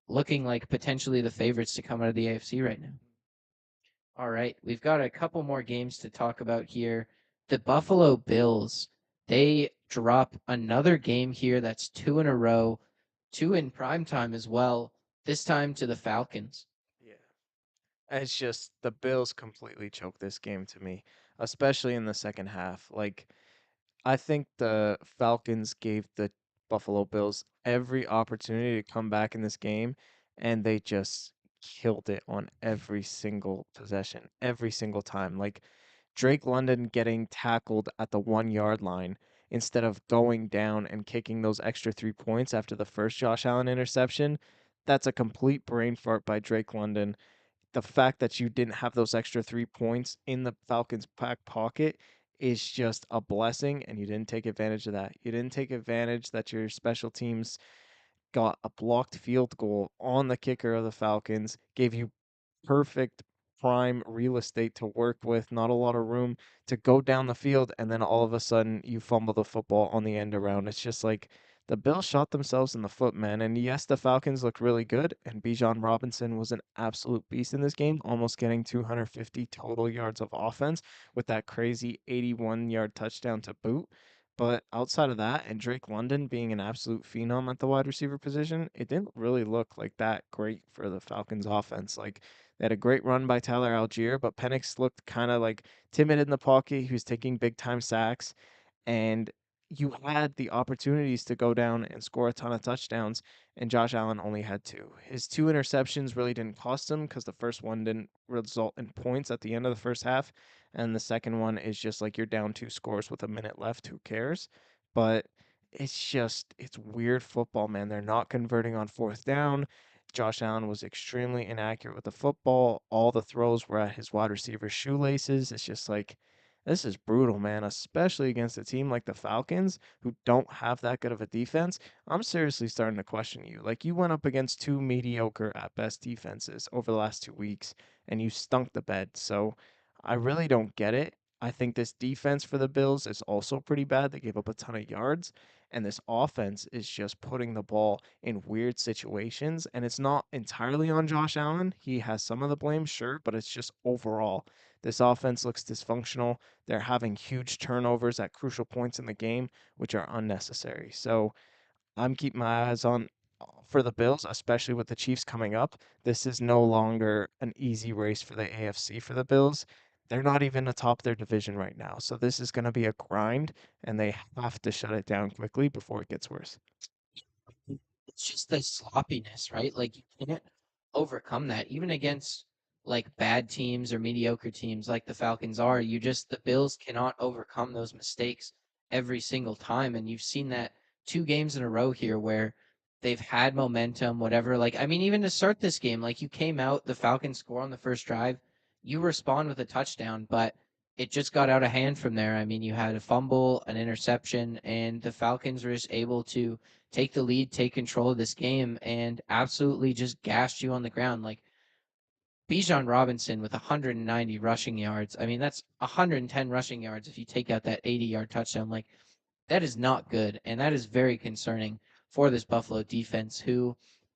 looking like potentially the favorites to come out of the AFC right now. All right, we've got a couple more games to talk about here. The Buffalo Bills, they drop another game here that's two in a row, two in prime time as well, this time to the Falcons. Yeah. It's just the Bills completely choked this game to me, especially in the second half. Like, I think the Falcons gave the Buffalo Bills every opportunity to come back in this game, and they just killed it on every single possession, every single time. Like Drake London getting tackled at the 1 yard line instead of going down and kicking those extra 3 points after the first Josh Allen interception. That's a complete brain fart by Drake London. The fact that you didn't have those extra 3 points in the Falcons' back pocket is just a blessing, and you didn't take advantage of that. You didn't take advantage that your special teams got a blocked field goal on the kicker of the Falcons, gave you perfect prime real estate to work with, not a lot of room to go down the field, and then all of a sudden you fumble the football on the end around. It's just like the Bills shot themselves in the foot, man. And yes, the Falcons looked really good, and Bijan Robinson was an absolute beast in this game, almost getting 250 total yards of offense with that crazy 81-yard touchdown to boot. But outside of that, and Drake London being an absolute phenom at the wide receiver position, it didn't really look like that great for the Falcons offense. Like they had a great run by Tyler Algier, but Penix looked kind of like timid in the pocket. He was taking big time sacks, and you had the opportunities to go down and score a ton of touchdowns, and Josh Allen only had two. His two interceptions really didn't cost him because the first one didn't result in points at the end of the first half, and the second one is just like you're down two scores with a minute left. Who cares? But it's weird football, man. They're not converting on fourth down. Josh Allen was extremely inaccurate with the football. All the throws were at his wide receiver shoelaces. It's just like this is brutal, man, especially against a team like the Falcons who don't have that good of a defense. I'm seriously starting to question you. Like, you went up against two mediocre at best defenses over the last 2 weeks and you stunk the bed. So I really don't get it. I think this defense for the Bills is also pretty bad. They gave up a ton of yards, and this offense is just putting the ball in weird situations. And it's not entirely on Josh Allen. He has some of the blame, sure, but it's just overall. This offense looks dysfunctional. They're having huge turnovers at crucial points in the game, which are unnecessary. So I'm keeping my eyes on for the Bills, especially with the Chiefs coming up. This is no longer an easy race for the AFC for the Bills. They're not even atop their division right now. So this is going to be a grind, and they have to shut it down quickly before it gets worse. It's just the sloppiness, right? Like you can't overcome that, even against like bad teams or mediocre teams like the Falcons are. The Bills cannot overcome those mistakes every single time. And you've seen that 2 games in a row here where they've had momentum, whatever. Like, I mean, even to start this game, like you came out, the Falcons score on the first drive, you respond with a touchdown, but it just got out of hand from there. I mean, you had a fumble, an interception, and the Falcons were just able to take the lead, take control of this game, and absolutely just gashed you on the ground. Like Bijan Robinson with 190 rushing yards. I mean, that's 110 rushing yards if you take out that 80-yard touchdown. Like that is not good, and that is very concerning for this Buffalo defense, who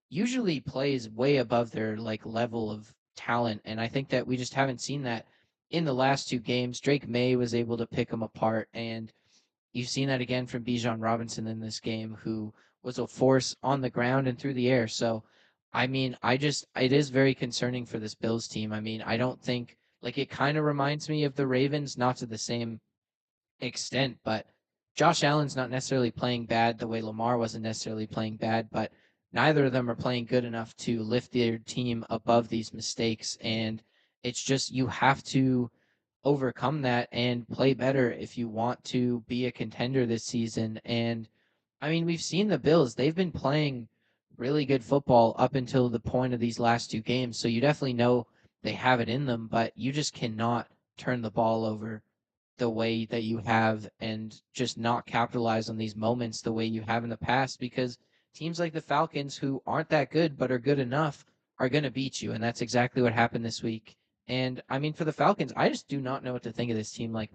usually plays way above their like level of talent. And I think that we just haven't seen that in the last 2 games. Drake May was able to pick them apart, and you've seen that again from Bijan Robinson in this game, who was a force on the ground and through the air. So, I mean, it is very concerning for this Bills team. I mean, I don't think, like, it kind of reminds me of the Ravens, not to the same extent, but Josh Allen's not necessarily playing bad the way Lamar wasn't necessarily playing bad, but neither of them are playing good enough to lift their team above these mistakes. And it's just, you have to overcome that and play better if you want to be a contender this season. And I mean, we've seen the Bills, they've been playing really good football up until the point of these last 2 games. So you definitely know they have it in them, but you just cannot turn the ball over the way that you have and just not capitalize on these moments the way you have in the past, because teams like the Falcons, who aren't that good but are good enough, are going to beat you. And that's exactly what happened this week. And I mean, for the Falcons, I just do not know what to think of this team. Like,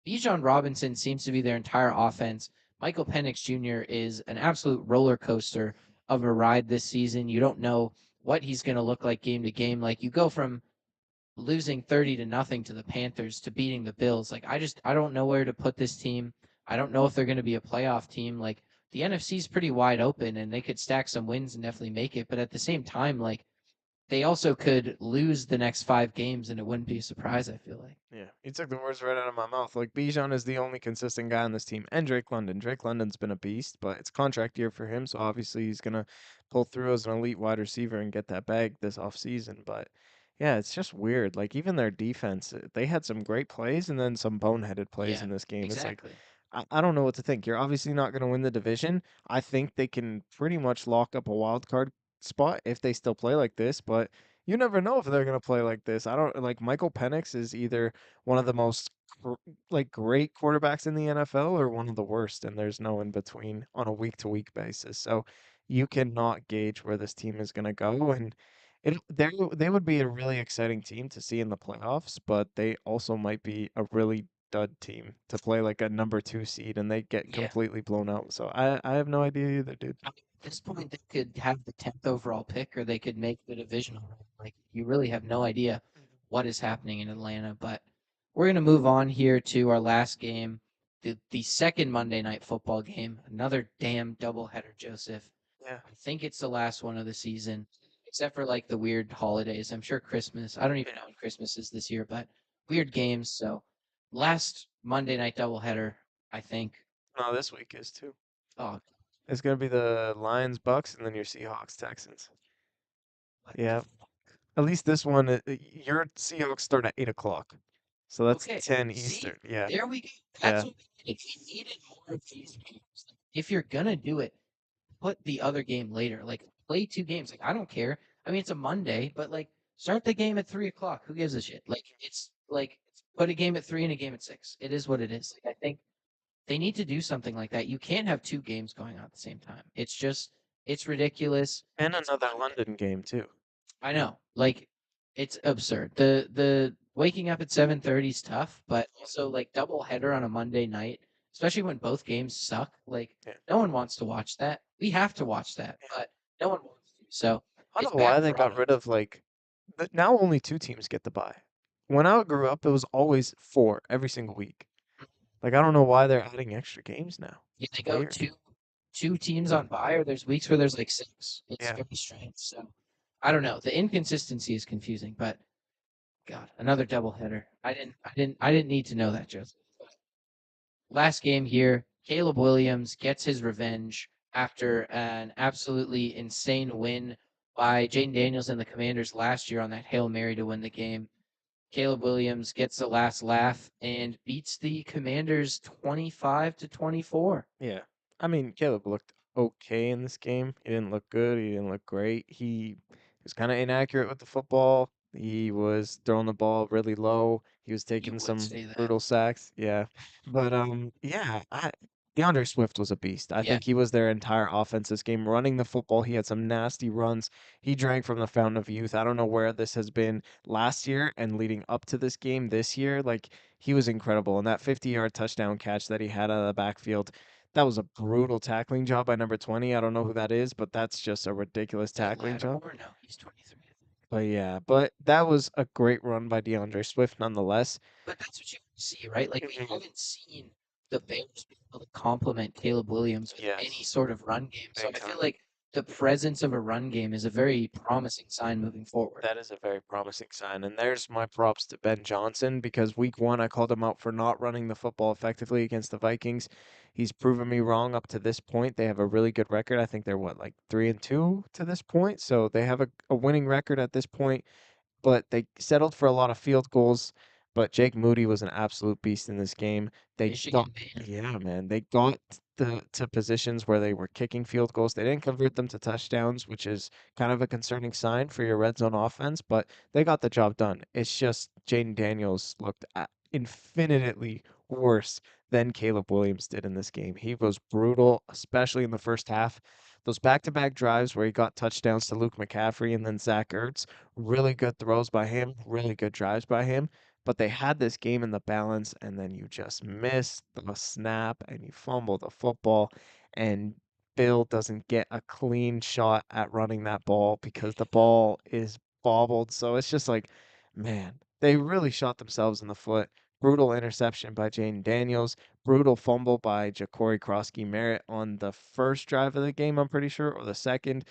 Bijan Robinson seems to be their entire offense. Michael Penix Jr. is an absolute roller coaster of a ride this season. You don't know what he's going to look like game to game. Like, you go from losing 30-0 to the Panthers to beating the Bills. Like I don't know where to put this team. I don't know if they're going to be a playoff team. Like the NFC is pretty wide open and they could stack some wins and definitely make it, but at the same time like they also could lose the next 5 games and it wouldn't be a surprise, I feel like. Yeah, you took the words right out of my mouth. Like Bijan is the only consistent guy on this team, and Drake London. Drake London's been a beast, but it's contract year for him, so obviously he's gonna pull through as an elite wide receiver and get that bag this offseason. But yeah, it's just weird. Like even their defense, they had some great plays and then some boneheaded plays Yeah, in this game. It's like exactly. I don't know what to think. You're obviously not gonna win the division. I think they can pretty much lock up a wild card spot if they still play like this, but you never know if they're gonna play like this. I don't like Michael Penix is either one of the most like great quarterbacks in the NFL or one of the worst, and there's no in between on a week to week basis. So you cannot gauge where this team is gonna go, and They would be a really exciting team to see in the playoffs, but they also might be a really dud team to play like a number two seed and they get Yeah. completely blown out. So I have no idea either, dude. I mean, at this point, they could have the 10th overall pick, or they could make the divisional round. Like, you really have no idea what is happening in Atlanta. But we're going to move on here to our last game, the second Monday night football game. Another damn doubleheader, Joseph. Yeah. I think it's the last one of the season, except for like the weird holidays. I'm sure Christmas. I don't even know when Christmas is this year, but weird games. So, last Monday night doubleheader, I think. No, this week is too. Oh, It's gonna be the Lions, Bucks, and then your Seahawks, Texans. what the Yeah. At least this one, your Seahawks start at 8 o'clock, so that's Okay. 10 See, Eastern. Yeah, there we go. That's yeah, what we needed. We needed more of these games. If you're gonna do it, put the other game later. Like play two games. Like I don't care. I mean, it's a Monday, but like start the game at 3 o'clock. Who gives a shit? Like it's like put a game at 3 and a game at 6. It is what it is. Like I think they need to do something like that. You can't have two games going on at the same time. It's ridiculous. and It's another Monday. London game too. I know. Like it's absurd. The waking up at 7:30 is tough, but also like double header on a Monday night, especially when both games suck. Like Yeah. no one wants to watch that. We have to watch that, Yeah. but no one wants to. So I it's don't know why bad they got rid product. of like, now only two teams get the bye. When I grew up, it was always four every single week. Like I don't know why they're adding extra games now. If It's they go weird. two teams on bye, or there's weeks where there's like six. It's Yeah. very strange. So I don't know. The inconsistency is confusing, but God, another double header. I didn't need to know that, Joseph. Last game here, Caleb Williams gets his revenge after an absolutely insane win by Jaden Daniels and the Commanders last year on that Hail Mary to win the game. Caleb Williams gets the last laugh and beats the Commanders 25-24. Yeah. I mean, Caleb looked okay in this game. He didn't look good. He didn't look great. He was kind of inaccurate with the football. He was throwing the ball really low. He was You taking would some say that. brutal sacks. Yeah. But yeah, DeAndre Swift was a beast. I Yeah, think he was their entire offense this game, running the football. He had some nasty runs. He drank from the fountain of youth. I don't know where this has been last year and leading up to this game this year. Like he was incredible. And that 50-yard touchdown catch that he had out of the backfield, that was a brutal tackling job by number 20. I don't know who that is, but that's just a ridiculous is that tackling job. Lattimore? No, he's 23. But yeah, but that was a great run by DeAndre Swift nonetheless. But that's what you see, right? Like we Mhm. haven't seen the Bears be able to complement Caleb Williams with any Yes, sort of run game. So big I feel time. like the presence of a run game is a very promising sign moving forward. That is a very promising sign. And there's my props to Ben Johnson because week one I called him out for not running the football effectively against the Vikings. He's proven me wrong up to this point. They have a really good record. I think they're what, like 3-2 to this point. So they have a winning record at this point, but they settled for a lot of field goals. But Jake Moody was an absolute beast in this game. They got, Michigan man. yeah, man, they got to positions where they were kicking field goals. They didn't convert them to touchdowns, which is kind of a concerning sign for your red zone offense, but they got the job done. It's just Jaden Daniels looked infinitely worse than Caleb Williams did in this game. He was brutal, especially in the first half. Those back-to-back drives where he got touchdowns to Luke McCaffrey and then Zach Ertz, really good throws by him, really good drives by him. But they had this game in the balance, and then you just miss the snap and you fumble the football, and Bill doesn't get a clean shot at running that ball because the ball is bobbled. So it's just like, man, they really shot themselves in the foot. Brutal interception by Jane Daniels, brutal fumble by Ja'Cory Krosky Merritt on the first drive of the game, I'm pretty sure, or the second.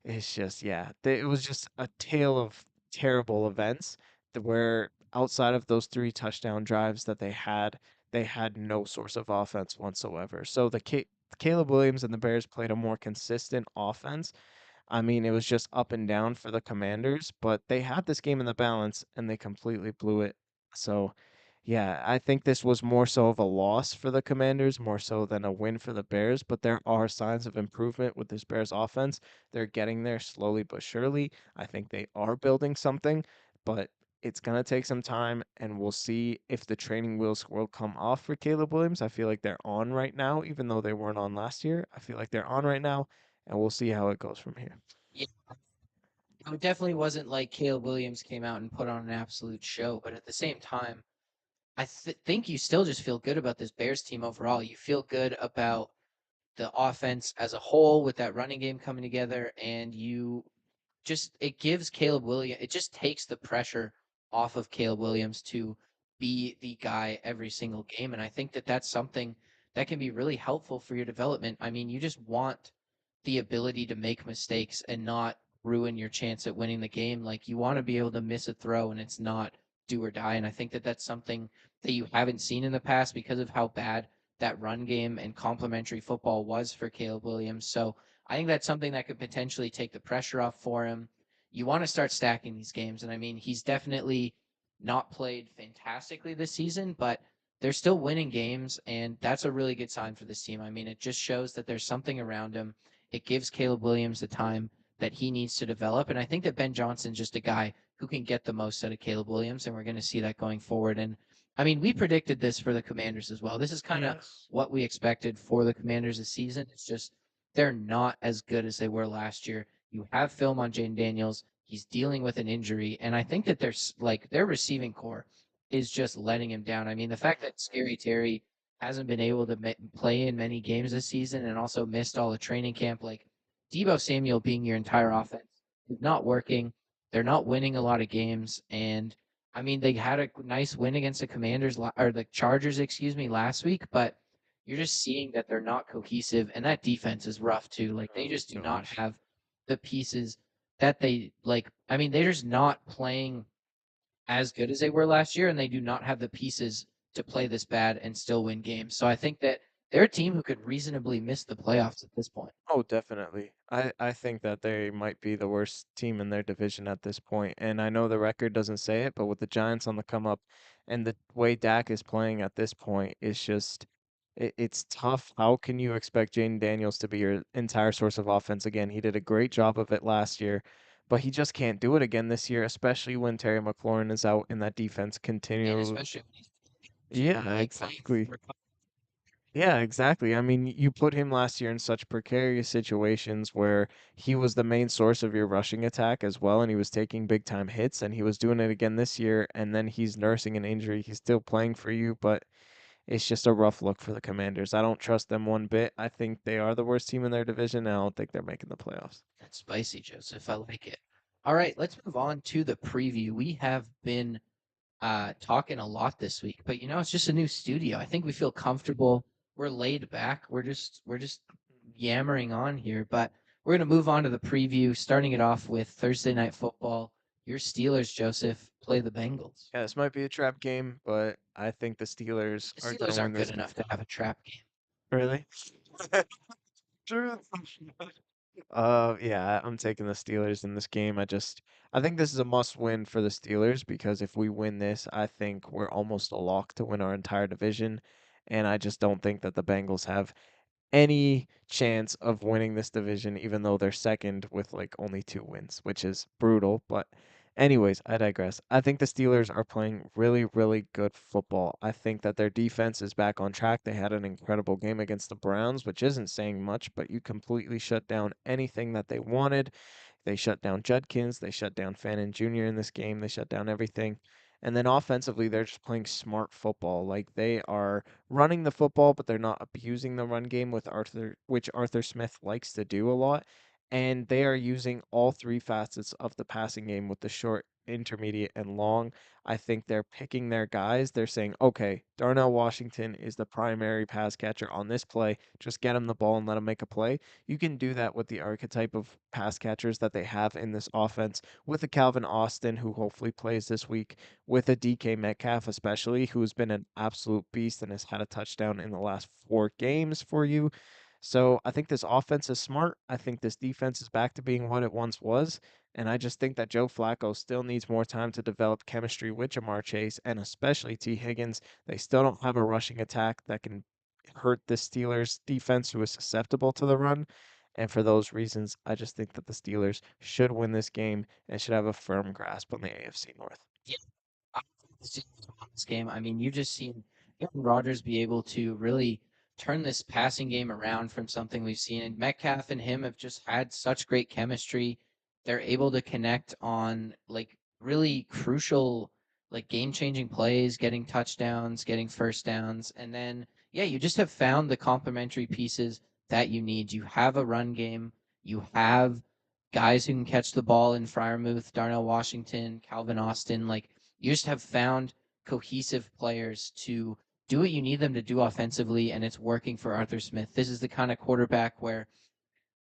It's just, yeah, it was just a tale of terrible events where outside of those three touchdown drives that they had no source of offense whatsoever. So Caleb Williams and the Bears played a more consistent offense. I mean, it was just up and down for the Commanders, but they had this game in the balance and they completely blew it. So, yeah, I think this was more so of a loss for the Commanders, more so than a win for the Bears, but there are signs of improvement with this Bears offense. They're getting there slowly but surely. I think they are building something, but it's going to take some time, and we'll see if the training wheels will come off for Caleb Williams. I feel like they're on right now, even though they weren't on last year. I feel like they're on right now, and we'll see how it goes from here. Yeah, It definitely wasn't like Caleb Williams came out and put on an absolute show, but at the same time, think you still just feel good about this Bears team overall. You feel good about the offense as a whole with that running game coming together, and you just it gives Caleb Williams it just takes the pressure off of Caleb Williams to be the guy every single game, and I think that that's something that can be really helpful for your development. I mean, you just want the ability to make mistakes and not ruin your chance at winning the game. Like you want to be able to miss a throw and it's not do or die. And I think that that's something that you haven't seen in the past because of how bad that run game and complementary football was for Caleb Williams. So I think that's something that could potentially take the pressure off for him. You want to start stacking these games. And I mean, he's definitely not played fantastically this season, but they're still winning games. And that's a really good sign for this team. I mean, it just shows that there's something around him. It gives Caleb Williams the time that he needs to develop. And I think that Ben Johnson's just a guy who can get the most out of Caleb Williams. And we're going to see that going forward. And I mean, we predicted this for the Commanders as well. This is kind of Yes. what we expected for the Commanders this season. It's just they're not as good as they were last year. You have film on Jane Daniels. He's dealing with an injury, and I think that there's like their receiving core is just letting him down. I mean, the fact that Scary Terry hasn't been able to play in many games this season and also missed all the training camp, like Debo Samuel being your entire offense is not working. They're not winning a lot of games, and I mean, they had a nice win against the Commanders or the Chargers, excuse me, last week, but you're just seeing that they're not cohesive, and that defense is rough too. Like they Oh just do not gosh. have the pieces that they like. I mean, they're just not playing as good as they were last year, and they do not have the pieces to play this bad and still win games. So I think that they're a team who could reasonably miss the playoffs at this point. Oh, definitely. I think that they might be the worst team in their division at this point. And I know the record doesn't say it, but with the Giants on the come up and the way Dak is playing at this point, it's just it's tough. How can you expect Jaden Daniels to be your entire source of offense again? He did a great job of it last year, but he just can't do it again this year, especially when Terry McLaurin is out and that defense And continually. especially when he's Yeah, like exactly. Yeah, exactly. I mean, you put him last year in such precarious situations where he was the main source of your rushing attack as well, and he was taking big time hits, and he was doing it again this year, and then he's nursing an injury. He's still playing for you, but it's just a rough look for the Commanders. I don't trust them one bit. I think they are the worst team in their division, and I don't think they're making the playoffs. that's spicy, Joseph. I like it. All right, let's move on to the preview. We have been talking a lot this week, but it's just a new studio. I think we feel comfortable. We're laid back. We're just yammering on here, but we're gonna move on to the preview, starting it off with Thursday night football. Your Steelers, Joseph, play the Bengals. Yeah, this might be a trap game, but I think the Steelers The are going to Steelers win aren't good this. enough to have a trap game. Really? True. Yeah, I'm taking the Steelers in this game. I think this is a must win for the Steelers because if we win this, I think we're almost a lock to win our entire division. And I just don't think that the Bengals have any chance of winning this division, even though they're second with like only 2 wins, which is brutal. But, anyways, I digress. I think the Steelers are playing really, really good football. I think that their defense is back on track. They had an incredible game against the Browns, which isn't saying much, but you completely shut down anything that they wanted. They shut down Judkins. They shut down Fannin Jr. in this game. They shut down everything. And then offensively, they're just playing smart football. Like they are running the football, but they're not abusing the run game with which Arthur Smith likes to do a lot. And they are using all three facets of the passing game with the short, intermediate, and long. I think they're picking their guys. They're saying, okay, Darnell Washington is the primary pass catcher on this play. Just get him the ball and let him make a play. You can do that with the archetype of pass catchers that they have in this offense with a Calvin Austin, who hopefully plays this week, with a DK Metcalf, especially, who's been an absolute beast and has had a touchdown in the last 4 games for you. So I think this offense is smart. I think this defense is back to being what it once was. And I just think that Joe Flacco still needs more time to develop chemistry with Jamar Chase and especially T. Higgins. They still don't have a rushing attack that can hurt the Steelers defense, who is susceptible to the run. And for those reasons, I just think that the Steelers should win this game and should have a firm grasp on the AFC North. Yeah, I think the Steelers won this game. I mean, you've just seen Aaron Rodgers be able to really turn this passing game around from something we've seen. And Metcalf and him have just had such great chemistry. they're able to connect on like really crucial, like game-changing plays, getting touchdowns, getting first downs, and then yeah, you just have found the complementary pieces that you need. You have a run game, you have guys who can catch the ball in Fryermuth, Darnell Washington, Calvin Austin. Like you just have found cohesive players to do what you need them to do offensively, and it's working for Arthur Smith. This is the kind of quarterback where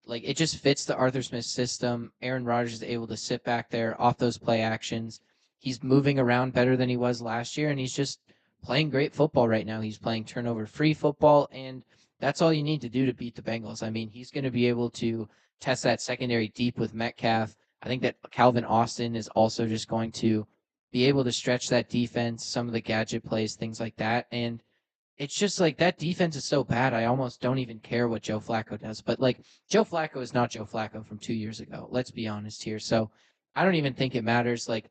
like it just fits the Arthur Smith system. Aaron Rodgers is able to sit back there off those play actions. He's moving around better than he was last year, and he's just playing great football right now. He's playing turnover free football, and that's all you need to do to beat the Bengals. I mean, he's going to be able to test that secondary deep with Metcalf. I think that Calvin Austin is also just going to be able to stretch that defense, some of the gadget plays, things like that. And it's just like that defense is so bad. I almost don't even care what Joe Flacco does. But like Joe Flacco is not Joe Flacco from 2 years ago. Let's be honest here. So I don't even think it matters. Like,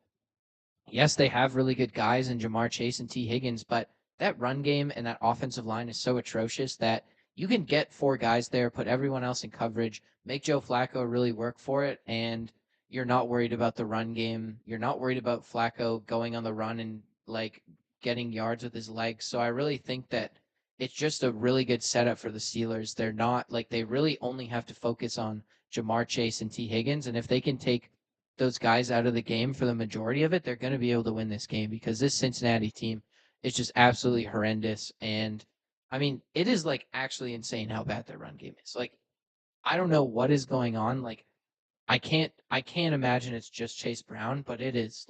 yes, they have really good guys in Jamar Chase and T. Higgins, but that run game and that offensive line is so atrocious that you can get four guys there, put everyone else in coverage, make Joe Flacco really work for it, and you're not worried about the run game. You're not worried about Flacco going on the run and like getting yards with his legs. So I really think that it's just a really good setup for the Steelers. They're not like they really only have to focus on Jamar Chase and T. Higgins, and if they can take those guys out of the game for the majority of it, they're going to be able to win this game because this Cincinnati team is just absolutely horrendous. And I mean, it is like actually insane how bad their run game is. Like, I don't know what is going on. Like, I can't imagine it's just Chase Brown, but it is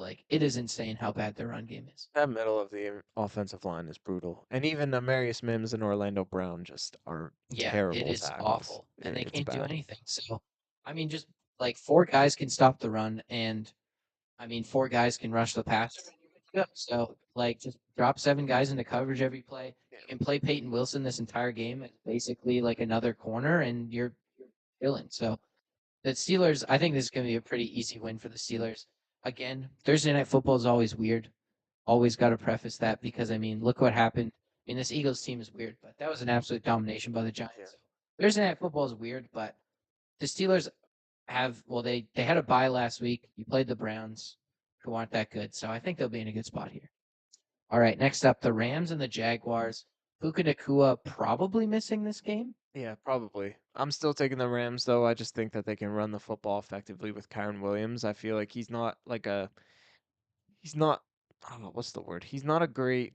insane how bad their run game is. That middle of the offensive line is brutal. And even Amarius Mims and Orlando Brown just are Yeah, it terrible is tackles. awful, and they It's can't do bad. anything. So, I mean, just like four guys can stop the run, and I mean, four guys can rush the passer. Yeah. So, like, just drop seven guys into coverage every play. Yeah. You can play Peyton Wilson this entire game as basically like another corner, and you're chilling. So, the Steelers, I think this is going to be a pretty easy win for the Steelers. Again, Thursday Night Football is always weird. Always got to preface that because, I mean, look what happened. I mean, this Eagles team is weird, but that was an absolute domination by the Yeah. Giants. So, Thursday Night Football is weird, but the Steelers well they had a bye last week. You played the Browns, who aren't that good, so I think they'll be in a good spot here. All right, next up, the Rams and the Jaguars. Puka Nakua probably missing this game. Yeah, probably. I'm still taking the Rams though. I just think that they can run the football effectively with Kyron Williams. I feel like he's not what's the word? He's not a great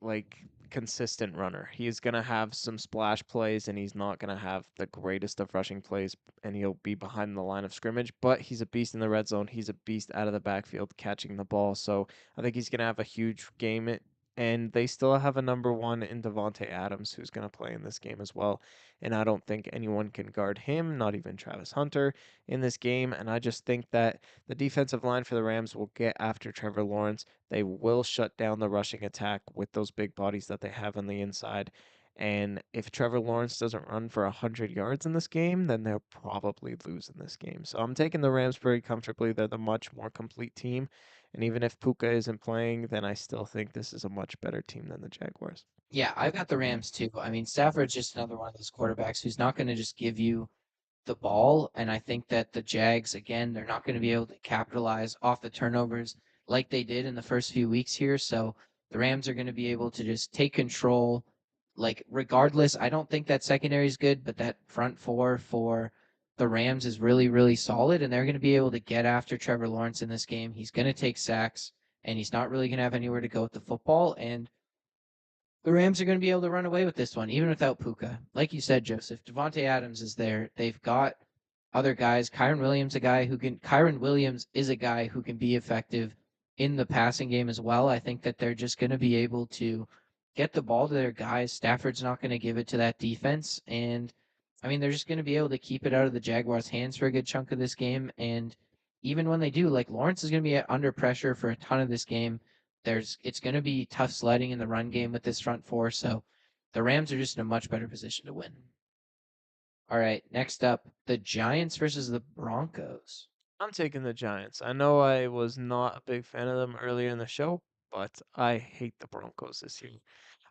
consistent runner. He is gonna have some splash plays and he's not gonna have the greatest of rushing plays and he'll be behind the line of scrimmage, but he's a beast in the red zone. He's a beast out of the backfield catching the ball. So I think he's gonna have a huge game and they still have a number one in Devonte Adams who's gonna play in this game as well. And I don't think anyone can guard him, not even Travis Hunter in this game. And I just think that the defensive line for the Rams will get after Trevor Lawrence. They will shut down the rushing attack with those big bodies that they have on the inside. And if Trevor Lawrence doesn't run for 100 yards in this game, then they'll probably lose in this game. So I'm taking the Rams pretty comfortably. They're the much more complete team. And even if Puka isn't playing, then I still think this is a much better team than the Jaguars. Yeah, I've got the Rams too. I mean, Stafford's just another one of those quarterbacks who's not going to just give you the ball. And I think that the Jags, again, they're not going to be able to capitalize off the turnovers like they did in the first few weeks here. So the Rams are going to be able to just take control. Like, regardless, I don't think that secondary is good, but that front four for the Rams is really, really solid. And they're going to be able to get after Trevor Lawrence in this game. He's going to take sacks, and he's not really going to have anywhere to go with the football. And the Rams are going to be able to run away with this one, even without Puka. Like you said, Joseph, Devonte Adams is there. They've got other guys. Kyron Williams is a guy who can be effective in the passing game as well. I think that they're just going to be able to get the ball to their guys. Stafford's not going to give it to that defense. And I mean, they're just going to be able to keep it out of the Jaguars' hands for a good chunk of this game. And even when they do, like Lawrence is going to be under pressure for a ton of this game. It's going to be tough sledding in the run game with this front four. So the Rams are just in a much better position to win. All right, next up, the Giants versus the Broncos. I'm taking the Giants. I know I was not a big fan of them earlier in the show, but I hate the Broncos this year.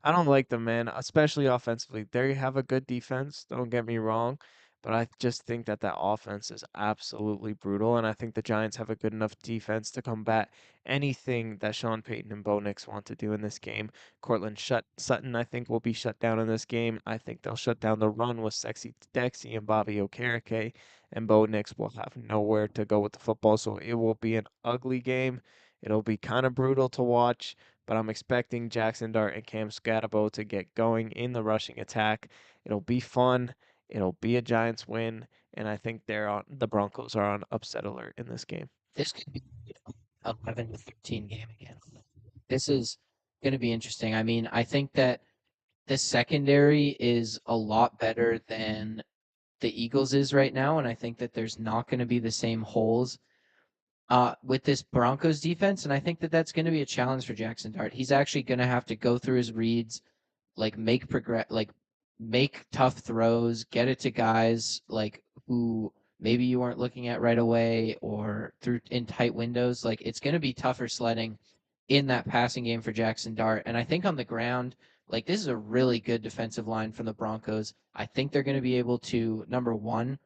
I don't like them, man, especially offensively. They have a good defense, don't get me wrong, but I just think that that offense is absolutely brutal, and I think the Giants have a good enough defense to combat anything that Sean Payton and Bo Nix want to do in this game. Sutton, I think, will be shut down in this game. I think they'll shut down the run with Sexy Dexy and Bobby Okereke, and Bo Nix will have nowhere to go with the football, so it will be an ugly game. It'll be kind of brutal to watch, but I'm expecting Jackson Dart and Cam Scatabo to get going in the rushing attack. It'll be fun. It'll be a Giants win, and I think the Broncos are on upset alert in this game. This could be 11-13 game again. This is going to be interesting. I mean, I think that the secondary is a lot better than the Eagles is right now, and I think that there's not going to be the same holes with this Broncos defense, and I think that that's going to be a challenge for Jackson Dart. He's actually going to have to go through his reads, make tough throws, get it to guys like who maybe you weren't looking at right away or through in tight windows. Like it's going to be tougher sledding in that passing game for Jackson Dart. And I think on the ground, like this is a really good defensive line from the Broncos. I think they're going to be able to number one,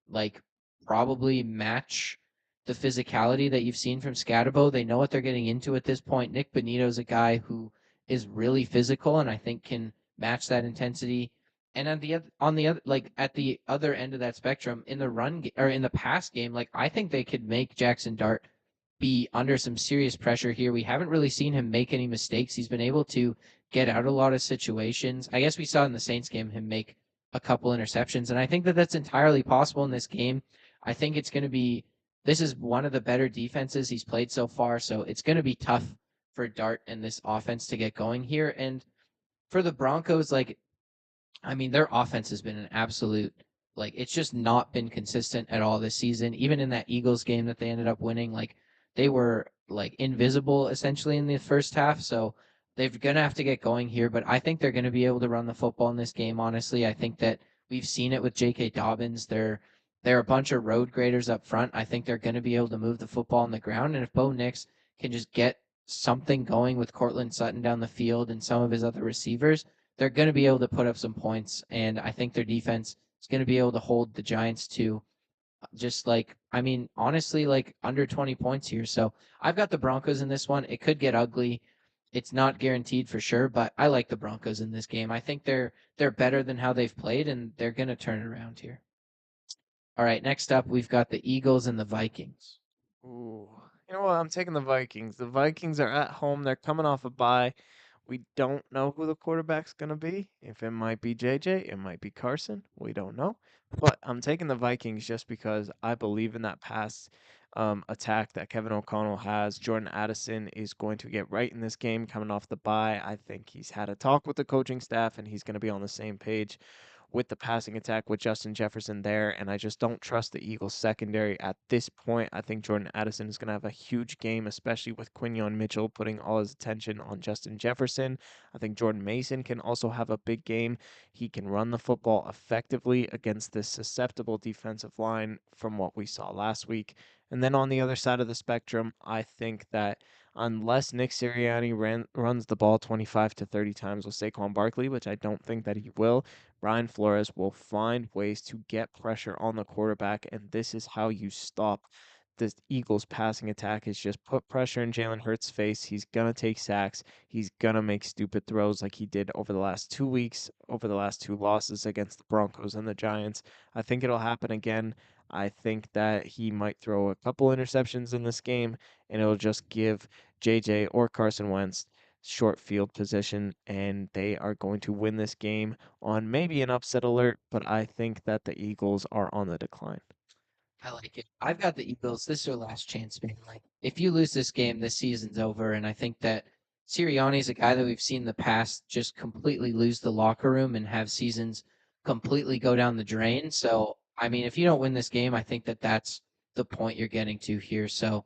like probably match the physicality that you've seen from Scatabo. They know what they're getting into at this point. Nick Bonito is a guy who is really physical and I think can match that intensity. And at the other end of that spectrum, in the or in the pass game, like I think they could make Jackson Dart be under some serious pressure here. We haven't really seen him make any mistakes. He's been able to get out a lot of situations. I guess we saw in the Saints game him make a couple interceptions, and I think that that's entirely possible in this game. I think it's going to be this is one of the better defenses he's played so far, so it's going to be tough for Dart and this offense to get going here. And for the Broncos, like I mean, their offense has been an absolute like it's just not been consistent at all this season. Even in that Eagles game that they ended up winning, like they were like invisible essentially in the first half. So they're gonna have to get going here. But I think they're gonna be able to run the football in this game. Honestly, I think that we've seen it with J.K. Dobbins. They're a bunch of road graders up front. I think they're gonna be able to move the football on the ground. And if Bo Nix can just get something going with Cortland Sutton down the field and some of his other receivers, they're going to be able to put up some points, and I think their defense is going to be able to hold the Giants to just like I mean, honestly, like under 20 points here. So I've got the Broncos in this one. It could get ugly. It's not guaranteed for sure, but I like the Broncos in this game. I think they're better than how they've played, and they're going to turn it around here. All right, next up we've got the Eagles and the Vikings. Ooh. You know what? I'm taking the Vikings. The Vikings are at home. They're coming off a bye. We don't know who the quarterback's going to be. If it might be JJ, it might be Carson. We don't know. But I'm taking the Vikings just because I believe in that pass attack that Kevin O'Connell has. Jordan Addison is going to get right in this game coming off the bye. I think he's had a talk with the coaching staff and he's going to be on the same page with the passing attack with Justin Jefferson there, and I just don't trust the Eagles secondary at this point. I think Jordan Addison is going to have a huge game, especially with Quinion Mitchell putting all his attention on Justin Jefferson. I think Jordan Mason can also have a big game. He can run the football effectively against this susceptible defensive line from what we saw last week. And then on the other side of the spectrum, I think that unless Nick Sirianni runs the ball 25 to 30 times with Saquon Barkley, which I don't think that he will, Brian Flores will find ways to get pressure on the quarterback, and this is how you stop the Eagles' passing attack is just put pressure in Jalen Hurts' face. He's gonna take sacks. He's gonna make stupid throws like he did over the last 2 weeks, over the last two losses against the Broncos and the Giants. I think it'll happen again. I think that he might throw a couple interceptions in this game, and it'll just give JJ or Carson Wentz short field position, and they are going to win this game on maybe an upset alert, but I think that the Eagles are on the decline. I like it. I've got the Eagles. This is their last chance, man. Like, if you lose this game, this season's over. And I think that Sirianni's a guy that we've seen in the past just completely lose the locker room and have seasons completely go down the drain. So, I mean, if you don't win this game, I think that that's the point you're getting to here. So,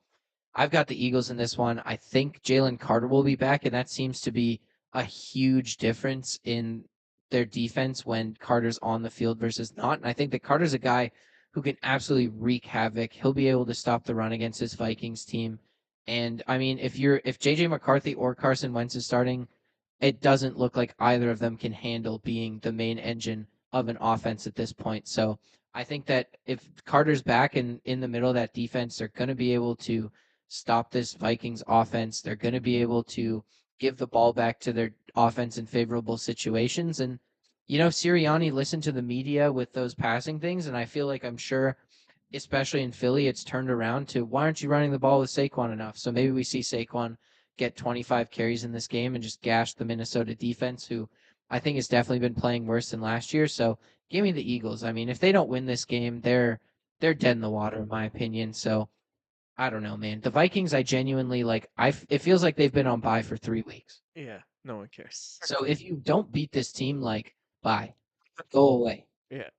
I've got the Eagles in this one. I think Jalen Carter will be back, and that seems to be a huge difference in their defense when Carter's on the field versus not. And I think that Carter's a guy who can absolutely wreak havoc. He'll be able to stop the run against his Vikings team. And I mean, if JJ McCarthy or Carson Wentz is starting, it doesn't look like either of them can handle being the main engine of an offense at this point. So I think that if Carter's back in the middle of that defense, they're going to be able to stop this Vikings offense. They're going to be able to give the ball back to their offense in favorable situations. And, Sirianni listened to the media with those passing things. And I feel like I'm sure, especially in Philly, it's turned around to why aren't you running the ball with Saquon enough? So maybe we see Saquon get 25 carries in this game and just gash the Minnesota defense, who I think has definitely been playing worse than last year. So give me the Eagles. I mean, if they don't win this game, they're dead in the water, in my opinion. So I don't know, man. The Vikings, I genuinely like. It feels like they've been on bye for 3 weeks. Yeah, no one cares. So if you don't beat this team, like, bye, go away. Yeah.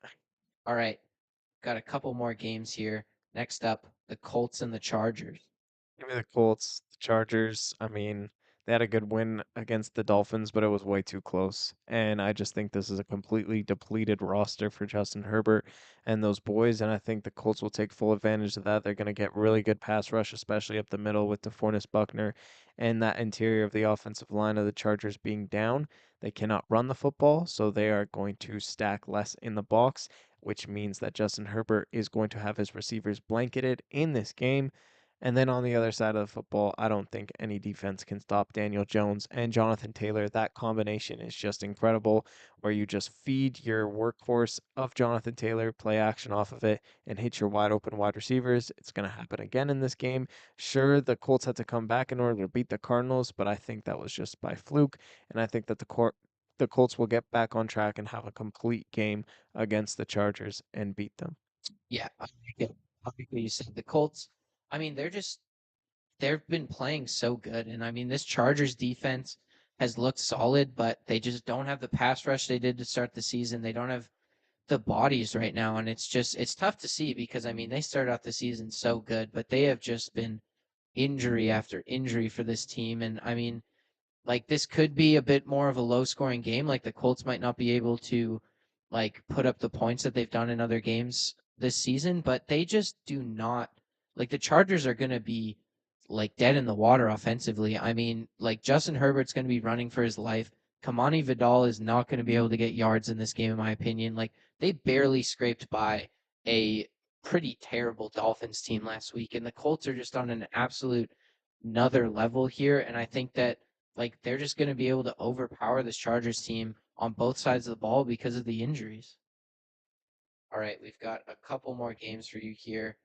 All right, got a couple more games here. Next up, the Colts and the Chargers. Give me the Colts, the Chargers. I mean, they had a good win against the Dolphins, but it was way too close. And I just think this is a completely depleted roster for Justin Herbert and those boys. And I think the Colts will take full advantage of that. They're going to get really good pass rush, especially up the middle with DeForest Buckner and that interior of the offensive line of the Chargers being down. They cannot run the football, so they are going to stack less in the box, which means that Justin Herbert is going to have his receivers blanketed in this game. And then on the other side of the football, I don't think any defense can stop Daniel Jones and Jonathan Taylor. That combination is just incredible, where you just feed your workhorse of Jonathan Taylor, play action off of it, and hit your wide open wide receivers. It's going to happen again in this game. Sure, the Colts had to come back in order to beat the Cardinals, but I think that was just by fluke. And I think that the Colts will get back on track and have a complete game against the Chargers and beat them. Yeah, I like what you said. The Colts. I mean, they've been playing so good, and I mean, this Chargers defense has looked solid, but they just don't have the pass rush they did to start the season. They don't have the bodies right now, and it's tough to see because I mean they started out the season so good, but they have just been injury after injury for this team. And I mean, like this could be a bit more of a low scoring game. Like the Colts might not be able to like put up the points that they've done in other games this season, but they just do not like the Chargers are going to be like dead in the water offensively. I mean, like Justin Herbert's going to be running for his life. Kamani Vidal is not going to be able to get yards in this game, in my opinion. Like they barely scraped by a pretty terrible Dolphins team last week, and the Colts are just on an absolute another level here. And I think that like they're just going to be able to overpower this Chargers team on both sides of the ball because of the injuries. All right, we've got a couple more games for you here.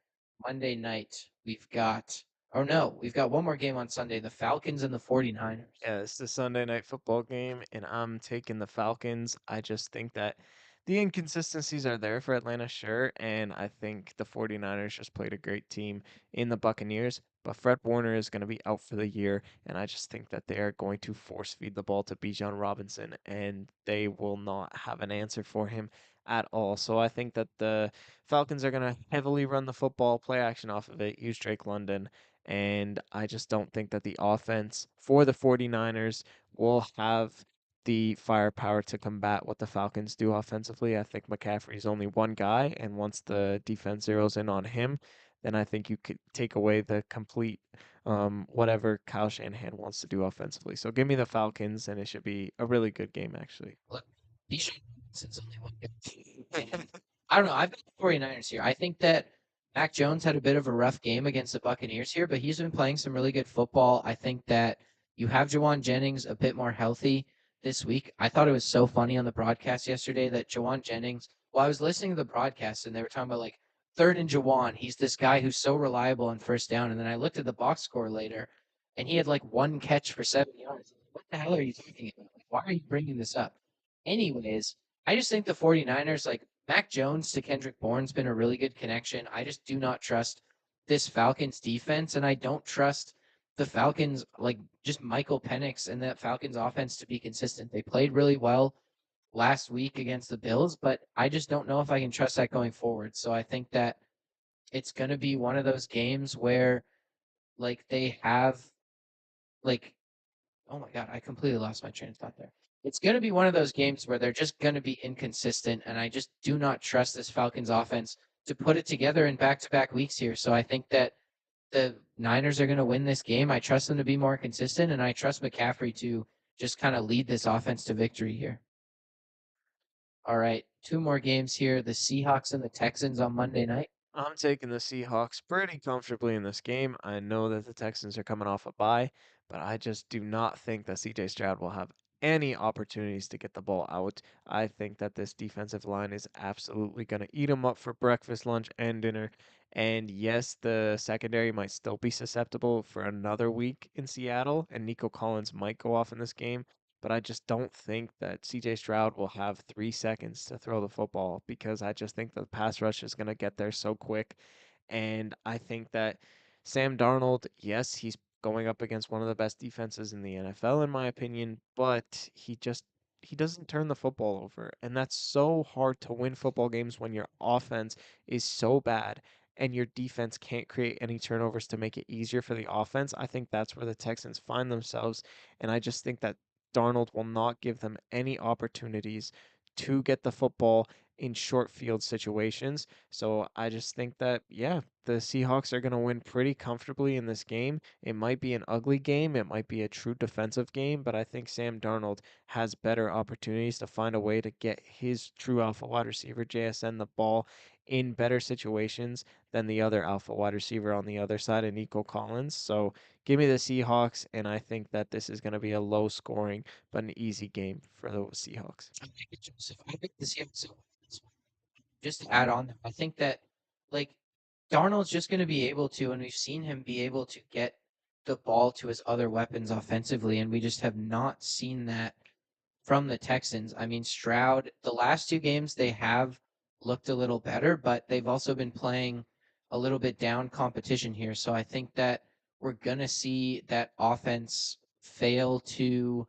Monday night, we've got one more game on Sunday, the Falcons and the 49ers. Yeah, it's the Sunday night football game, and I'm taking the Falcons. I just think that the inconsistencies are there for Atlanta, sure, and I think the 49ers just played a great team in the Buccaneers, but Fred Warner is going to be out for the year, and I just think that they are going to force feed the ball to Bijan Robinson, and they will not have an answer for him at all. So I think that the Falcons are going to heavily run the football, play action off of it, use Drake London, and I just don't think that the offense for the 49ers will have the firepower to combat what the Falcons do offensively. I think McCaffrey's only one guy, and once the defense zeroes in on him, then I think you could take away the complete whatever Kyle Shanahan wants to do offensively. So give me the Falcons, and it should be a really good game, actually. Look, Bijan Robinson's only one guy. I don't know. I've got the 49ers here. I think that Mac Jones had a bit of a rough game against the Buccaneers here, but he's been playing some really good football. I think that you have Jawan Jennings a bit more healthy this week. I thought it was so funny on the broadcast yesterday that Jawan Jennings, well, I was listening to the broadcast and they were talking about like third and Jawan. He's this guy who's so reliable on first down. And then I looked at the box score later and he had like one catch for 7 yards. What the hell are you talking about? Like, why are you bringing this up? Anyways, I just think the 49ers, like Mac Jones to Kendrick Bourne's been a really good connection. I just do not trust this Falcons defense, and I don't trust the Falcons, like just Michael Penix and that Falcons offense to be consistent. They played really well last week against the Bills, but I just don't know if I can trust that going forward. So I think that it's going to be one of those games where like they have like oh my God, I completely lost my train of thought there. It's going to be one of those games where they're just going to be inconsistent, and I just do not trust this Falcons offense to put it together in back-to-back weeks here. So I think that the Niners are going to win this game. I trust them to be more consistent, and I trust McCaffrey to just kind of lead this offense to victory here. All right, two more games here. The Seahawks and the Texans on Monday night. I'm taking the Seahawks pretty comfortably in this game. I know that the Texans are coming off a bye, but I just do not think that CJ Stroud will have any opportunities to get the ball out. I think that this defensive line is absolutely going to eat them up for breakfast, lunch, and dinner. And yes, the secondary might still be susceptible for another week in Seattle, and Nico Collins might go off in this game. But I just don't think that CJ Stroud will have 3 seconds to throw the football because I just think the pass rush is going to get there so quick. And I think that Sam Darnold, yes, he's going up against one of the best defenses in the NFL, in my opinion, but he doesn't turn the football over. And that's so hard to win football games when your offense is so bad and your defense can't create any turnovers to make it easier for the offense. I think that's where the Texans find themselves. And I just think that Darnold will not give them any opportunities to get the football in short field situations. So I just think that, yeah, the Seahawks are going to win pretty comfortably in this game. It might be an ugly game, it might be a true defensive game, but I think Sam Darnold has better opportunities to find a way to get his true alpha wide receiver, JSN, the ball in better situations than the other alpha wide receiver on the other side, and Nico Collins. So give me the Seahawks, and I think that this is going to be a low scoring but an easy game for the Seahawks. I think it, Joseph. I think the Seahawks. Just to add on there, I think that like Darnold's just going to be able to, and we've seen him be able to get the ball to his other weapons offensively, and we just have not seen that from the Texans. I mean, Stroud, the last two games they have looked a little better, but they've also been playing a little bit down competition here. So I think that we're going to see that offense fail to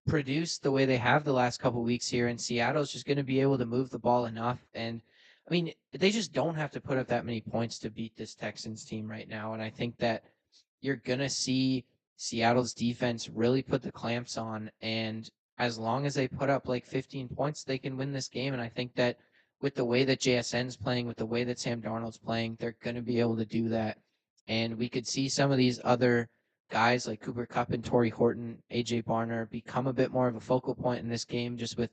produce the way they have the last couple weeks here, and Seattle's just going to be able to move the ball enough. And I mean, they just don't have to put up that many points to beat this Texans team right now. And I think that you're going to see Seattle's defense really put the clamps on. And as long as they put up like 15 points, they can win this game. And I think that with the way that JSN's playing, with the way that Sam Darnold's playing, they're going to be able to do that. And we could see some of these other guys like Cooper Kupp and Torrey Horton, AJ Barner become a bit more of a focal point in this game, just with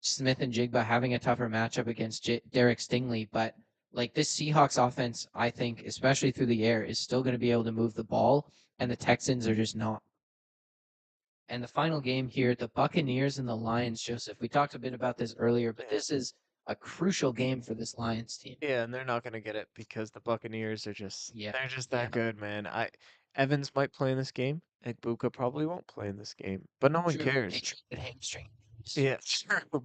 Smith and Jigba having a tougher matchup against Derek Stingley. But like this Seahawks offense, I think, especially through the air, is still going to be able to move the ball, and the Texans are just not. And the final game here, the Buccaneers and the Lions, Joseph. We talked a bit about this earlier, but this is a crucial game for this Lions team. Yeah, and they're not gonna get it because the Buccaneers are just Yeah, they're just yeah, that good, man. Evans might play in this game. Egbuka probably won't play in this game, but no one true. They cares. traded hamstring. Yeah, sure, but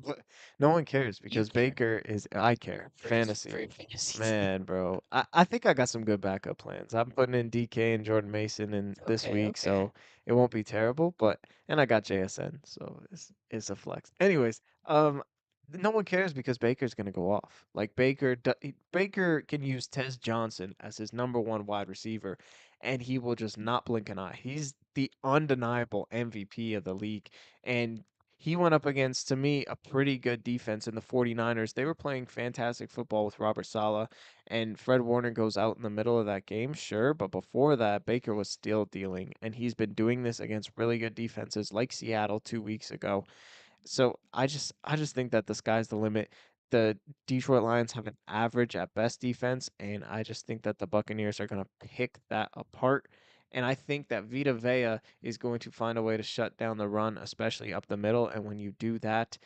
no one cares You because care Baker is I care. for Fantasy. your fantasy team. Man, bro. I think I got some good backup plans. I'm putting in DK and Jordan Mason in this Okay, week, okay. so it won't be terrible, but and I got JSN, so it's a flex. Anyways, no one cares because Baker's gonna go off. Like Baker can use Tez Johnson as his number one wide receiver, and he will just not blink an eye. He's the undeniable MVP of the league, and he went up against, to me, a pretty good defense in the 49ers. They were playing fantastic football with Robert Saleh, and Fred Warner goes out in the middle of that game, sure, but before that, Baker was still dealing, and he's been doing this against really good defenses like Seattle 2 weeks ago. So I just think that the sky's the limit. The Detroit Lions have an average at best defense, and I just think that the Buccaneers are going to pick that apart. And I think that Vita Vea is going to find a way to shut down the run, especially up the middle. And when you do that,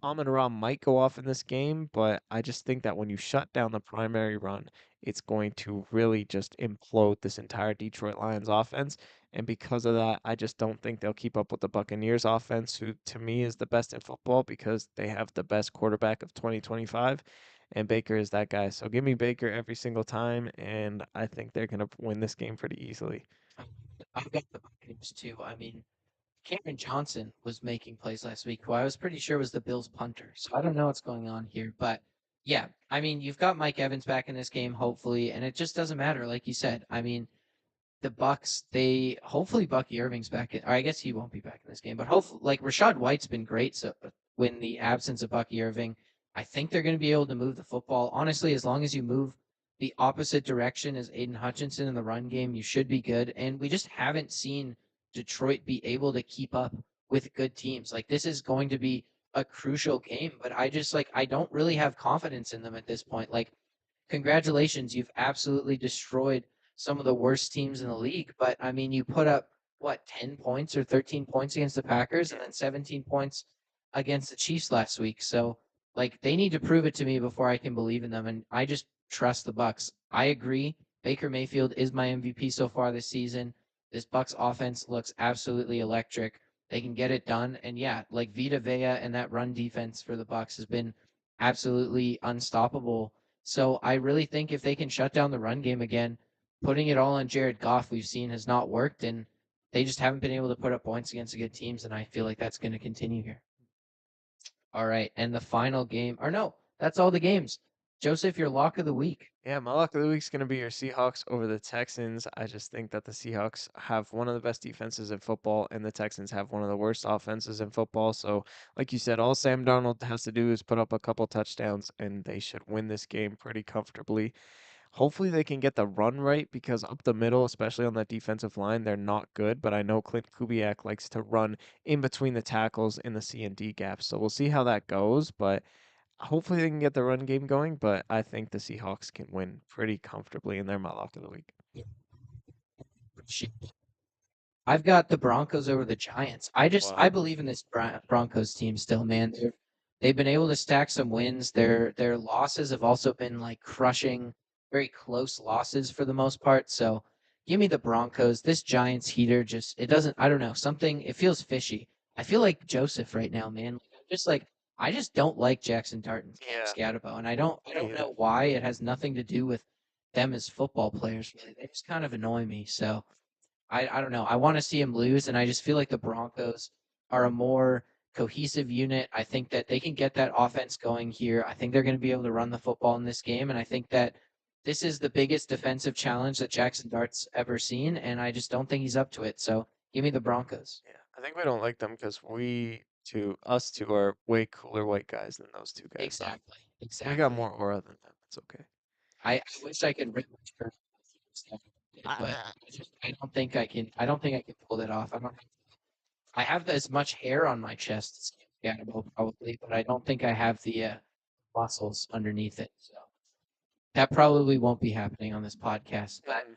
Amon Ra might go off in this game, but I just think that when you shut down the primary run, it's going to really just implode this entire Detroit Lions offense. And because of that, I just don't think they'll keep up with the Buccaneers offense, who to me is the best in football because they have the best quarterback of 2025. And Baker is that guy. So give me Baker every single time. And I think they're going to win this game pretty easily. I've got the Buccaneers too. I mean, Cameron Johnson was making plays last week, who I was pretty sure was the Bills punter. So I don't know what's going on here, but yeah, I mean, you've got Mike Evans back in this game, hopefully, and it just doesn't matter, like you said. I mean, the Bucks, they hopefully Bucky Irving's back in, or I guess he won't be back in this game, but hopefully, like Rashad White's been great. So when the absence of Bucky Irving, I think they're going to be able to move the football. Honestly, as long as you move the opposite direction as Aiden Hutchinson in the run game, you should be good. And we just haven't seen Detroit be able to keep up with good teams. Like this is going to be a crucial game, but I just like I don't really have confidence in them at this point. Like, congratulations, you've absolutely destroyed some of the worst teams in the league. But I mean, you put up what 10 points or 13 points against the Packers, and then 17 points against the Chiefs last week. So like they need to prove it to me before I can believe in them. And I just trust the Bucks. I agree. Baker Mayfield is my MVP so far this season. This Bucks offense looks absolutely electric. They can get it done. And yeah, like Vita Vea and that run defense for the Bucks has been absolutely unstoppable. So I really think if they can shut down the run game again, putting it all on Jared Goff we've seen has not worked, and they just haven't been able to put up points against the good teams, and I feel like that's going to continue here. All right, and the final game, or no, that's all the games. Joseph, your lock of the week. Yeah, my lock of the week's going to be your Seahawks over the Texans. I just think that the Seahawks have one of the best defenses in football, and the Texans have one of the worst offenses in football. So, like you said, all Sam Darnold has to do is put up a couple touchdowns, and they should win this game pretty comfortably. Hopefully, they can get the run right because up the middle, especially on that defensive line, they're not good. But I know Clint Kubiak likes to run in between the tackles in the C and D gaps. So we'll see how that goes. But hopefully they can get the run game going, but I think the Seahawks can win pretty comfortably, and they're my lock of the week. I've got the Broncos over the Giants. I Wow. believe in this Broncos team still, man. They've been able to stack some wins. Their losses have also been like crushing, very close losses for the most part. So give me the Broncos. This Giants heater just it doesn't I don't know, something it feels fishy. I feel like Joseph right now, man. I'm just like I just don't like Jackson Tartan Yeah, Scatterbo, and I don't me either. know why. It has nothing to do with them as football players. Really. They just kind of annoy me. So I don't know. I want to see him lose, and I just feel like the Broncos are a more cohesive unit. I think that they can get that offense going here. I think they're going to be able to run the football in this game, and I think that this is the biggest defensive challenge that Jackson Dart's ever seen, and I just don't think he's up to it. So give me the Broncos. Yeah, I think we don't like them because us two are way cooler white guys than those two guys. Exactly. We got Exactly. more aura than them. It's okay. I wish I could rip my shirt off, but I don't think I can. I don't think I can pull it off. I have as much hair on my chest as Cannibal probably, but I don't think I have the muscles underneath it. So that probably won't be happening on this podcast. But Mm.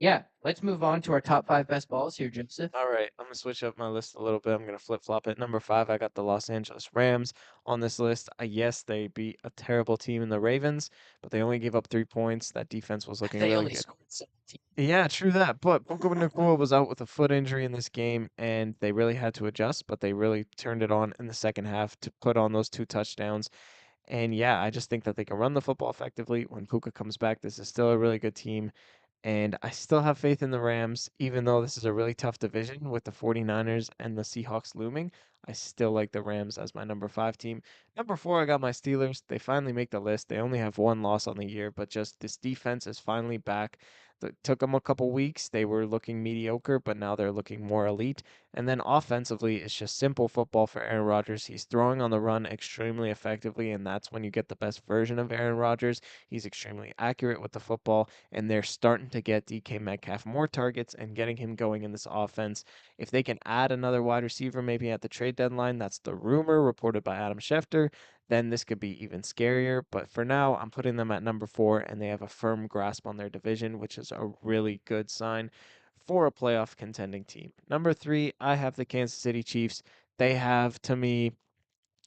yeah, let's move on to our top five best balls here, Joseph. All right, I'm gonna switch up my list a little bit. I'm gonna flip flop it. Number five, I got the Los Angeles Rams on this list. Yes, they beat a terrible team in the Ravens, but they only gave up 3 points. That defense was looking They really only good. scored 17. Yeah, true that. But Puka Nacua was out with a foot injury in this game, and they really had to adjust, but they really turned it on in the second half to put on those 2 touchdowns. And yeah, I just think that they can run the football effectively. When Puka comes back, this is still a really good team. And I still have faith in the Rams, even though this is a really tough division with the 49ers and the Seahawks looming. I still like the Rams as my number five team. Number four, I got my Steelers. They finally make the list. They only have one loss on the year, but just this defense is finally back. It took them a couple weeks. They were looking mediocre, but now they're looking more elite. And then offensively, it's just simple football for Aaron Rodgers. He's throwing on the run extremely effectively, and that's when you get the best version of Aaron Rodgers. He's extremely accurate with the football, and they're starting to get DK Metcalf more targets and getting him going in this offense. If they can add another wide receiver maybe at the trade deadline, that's the rumor reported by Adam Schefter, then this could be even scarier. But for now, I'm putting them at number four, and they have a firm grasp on their division, which is a really good sign for a playoff contending team. Number three, I have the Kansas City Chiefs. They have, to me,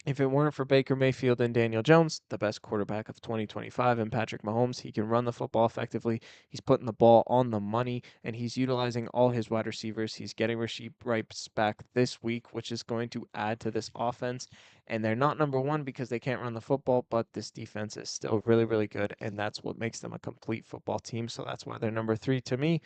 if it weren't for Baker Mayfield and Daniel Jones, the best quarterback of 2025, and Patrick Mahomes, he can run the football effectively. He's putting the ball on the money, and he's utilizing all his wide receivers. He's getting Rasheed Rice back this week, which is going to add to this offense. And they're not number one because they can't run the football, but this defense is still really, really good, and that's what makes them a complete football team. So that's why they're number three to me.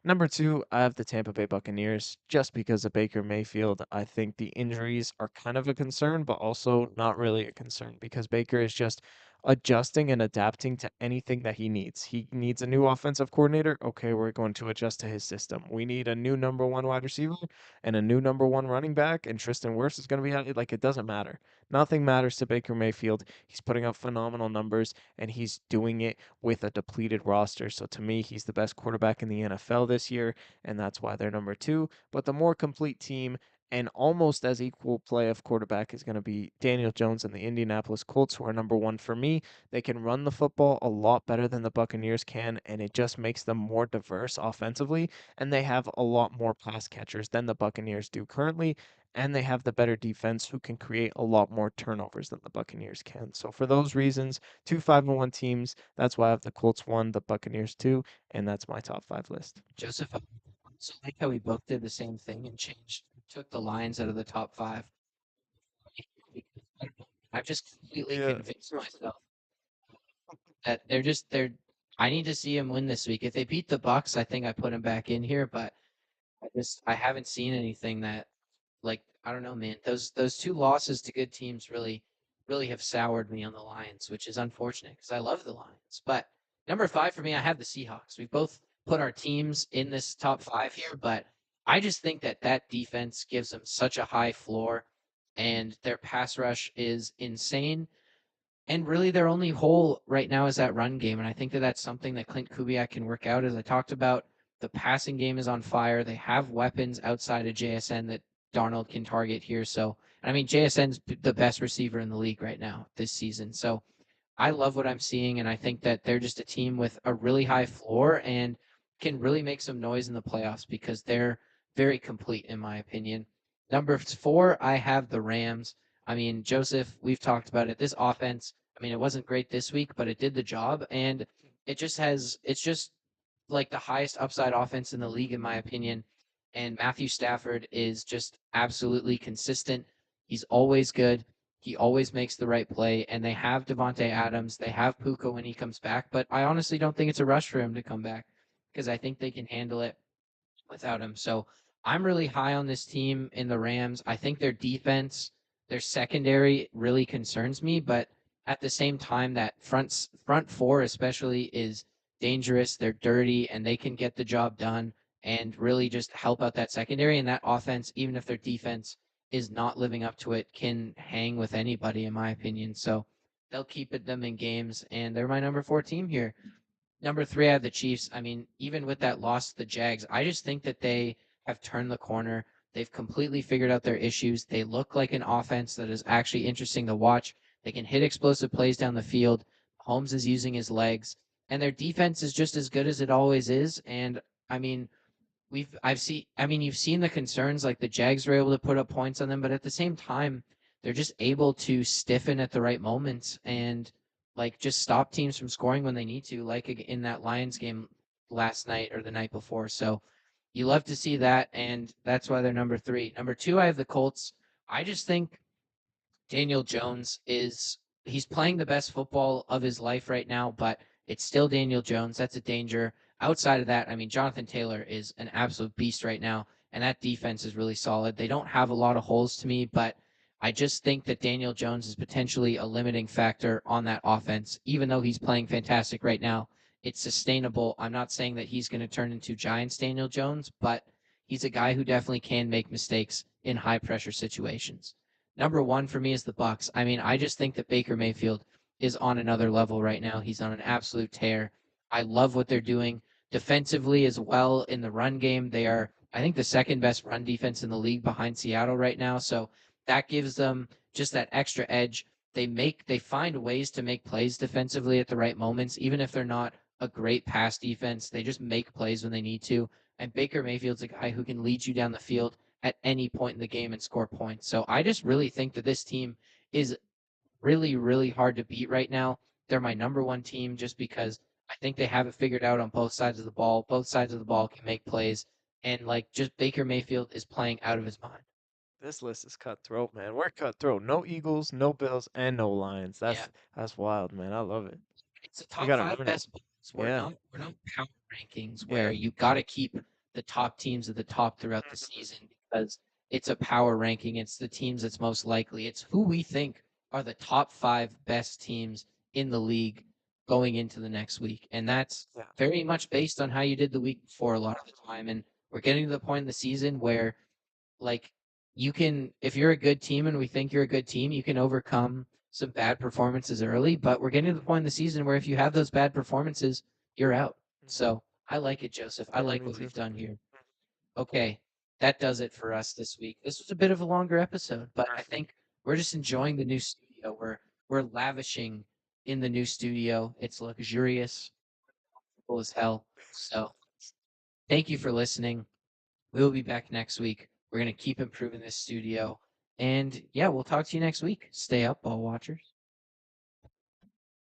Number two, I have the Tampa Bay Buccaneers just because of Baker Mayfield. I think the injuries are kind of a concern, but also not really a concern because Baker is just adjusting and adapting to anything that he needs. He needs a new offensive coordinator. Okay, we're going to adjust to his system. We need a new number one wide receiver and a new number one running back, and Tristan Wirfs is going to be out. Like, it doesn't matter. Nothing matters to Baker Mayfield. He's putting up phenomenal numbers, and he's doing it with a depleted roster. So to me, he's the best quarterback in the NFL this year, and that's why they're number two. But the more complete team And almost as equal play of quarterback is going to be Daniel Jones and the Indianapolis Colts, who are number one for me. They can run the football a lot better than the Buccaneers can, and it just makes them more diverse offensively. And they have a lot more pass catchers than the Buccaneers do currently. And they have the better defense who can create a lot more turnovers than the Buccaneers can. So for those reasons, 2 5-1 teams. That's why I have the Colts 1, the Buccaneers 2, and that's my top 5 list. Joseph, I also like how we both did the same thing and took the Lions out of the top five. I've just completely Yeah. convinced myself that they're. I need to see them win this week. If they beat the Bucks, I think I put them back in here. But I haven't seen anything that, like, I don't know, man. Those two losses to good teams really have soured me on the Lions, which is unfortunate because I love the Lions. But number five for me, I have the Seahawks. We both put our teams in this top five here, but I just think that defense gives them such a high floor, and their pass rush is insane. And really, their only hole right now is that run game. And I think that's something that Clint Kubiak can work out. As I talked about, the passing game is on fire. They have weapons outside of JSN that Darnold can target here. So, I mean, JSN's the best receiver in the league right now this season. So, I love what I'm seeing. And I think that they're just a team with a really high floor and can really make some noise in the playoffs because they're very complete, in my opinion. Number four, I have the Rams. I mean, Joseph, we've talked about it. This offense, I mean, it wasn't great this week, but it did the job. And it's just like the highest upside offense in the league, in my opinion. And Matthew Stafford is just absolutely consistent. He's always good. He always makes the right play. And they have Devontae Adams. They have Puka when he comes back. But I honestly don't think it's a rush for him to come back because I think they can handle it without him. So I'm really high on this team in the Rams. I think their defense, their secondary really concerns me, but at the same time, that front four especially is dangerous. They're dirty and they can get the job done and really just help out that secondary. And that offense, even if their defense is not living up to it, can hang with anybody, in my opinion. So they'll keep them in games, and they're my number four team here. Number three, I have the Chiefs. I mean, even with that loss to the Jags, I just think that they have turned the corner. They've completely figured out their issues. They look like an offense that is actually interesting to watch. They can hit explosive plays down the field. Holmes is using his legs, and their defense is just as good as it always is. And I mean, you've seen the concerns, like the Jags were able to put up points on them, but at the same time, they're just able to stiffen at the right moments and like just stop teams from scoring when they need to, like in that Lions game last night or the night before. So you love to see that, and that's why they're number three. Number two, I have the Colts. I just think Daniel Jones is he's playing the best football of his life right now, but it's still Daniel Jones. That's a danger. Outside of that, I mean, Jonathan Taylor is an absolute beast right now, and that defense is really solid. They don't have a lot of holes to me, but I just think that Daniel Jones is potentially a limiting factor on that offense. Even though he's playing fantastic right now, it's sustainable. I'm not saying that he's going to turn into Giants Daniel Jones, but he's a guy who definitely can make mistakes in high pressure situations. Number one for me is the Bucks. I mean, I just think that Baker Mayfield is on another level right now. He's on an absolute tear. I love what they're doing defensively as well in the run game. They are, I think, the second best run defense in the league behind Seattle right now. So that gives them just that extra edge. They find ways to make plays defensively at the right moments, even if they're not a great pass defense. They just make plays when they need to. And Baker Mayfield's a guy who can lead you down the field at any point in the game and score points. So I just really think that this team is really, really hard to beat right now. They're my number one team just because I think they have it figured out on both sides of the ball. Both sides of the ball can make plays. And like just Baker Mayfield is playing out of his mind. This list is cutthroat, man. We're cutthroat. No Eagles, no Bills, and no Lions. Yeah. That's wild, man. I love it. It's the We top gotta five run it. best balls. Yeah, We're not power rankings where yeah. you got to keep the top teams at the top throughout the season because it's a power ranking. It's the teams that's most likely. It's who we think are the top five best teams in the league going into the next week, and that's Yeah. very much based on how you did the week before a lot of the time. And we're getting to the point in the season where like you can if you're a good team and we think you're a good team, you can overcome some bad performances early, but we're getting to the point in the season where if you have those bad performances, you're out. Mhm. So I like it, Joseph. I Yeah, like me what too. we've done here. Okay. that does it for us this week. This was a bit of a longer episode, but I Perfect. think we're just enjoying the new studio. We're lavishing in the new studio. It's luxurious, cool as hell. So thank you for listening. We'll be back next week. We're gonna keep improving this studio. And yeah, we'll talk to you next week. Stay up, ball watchers.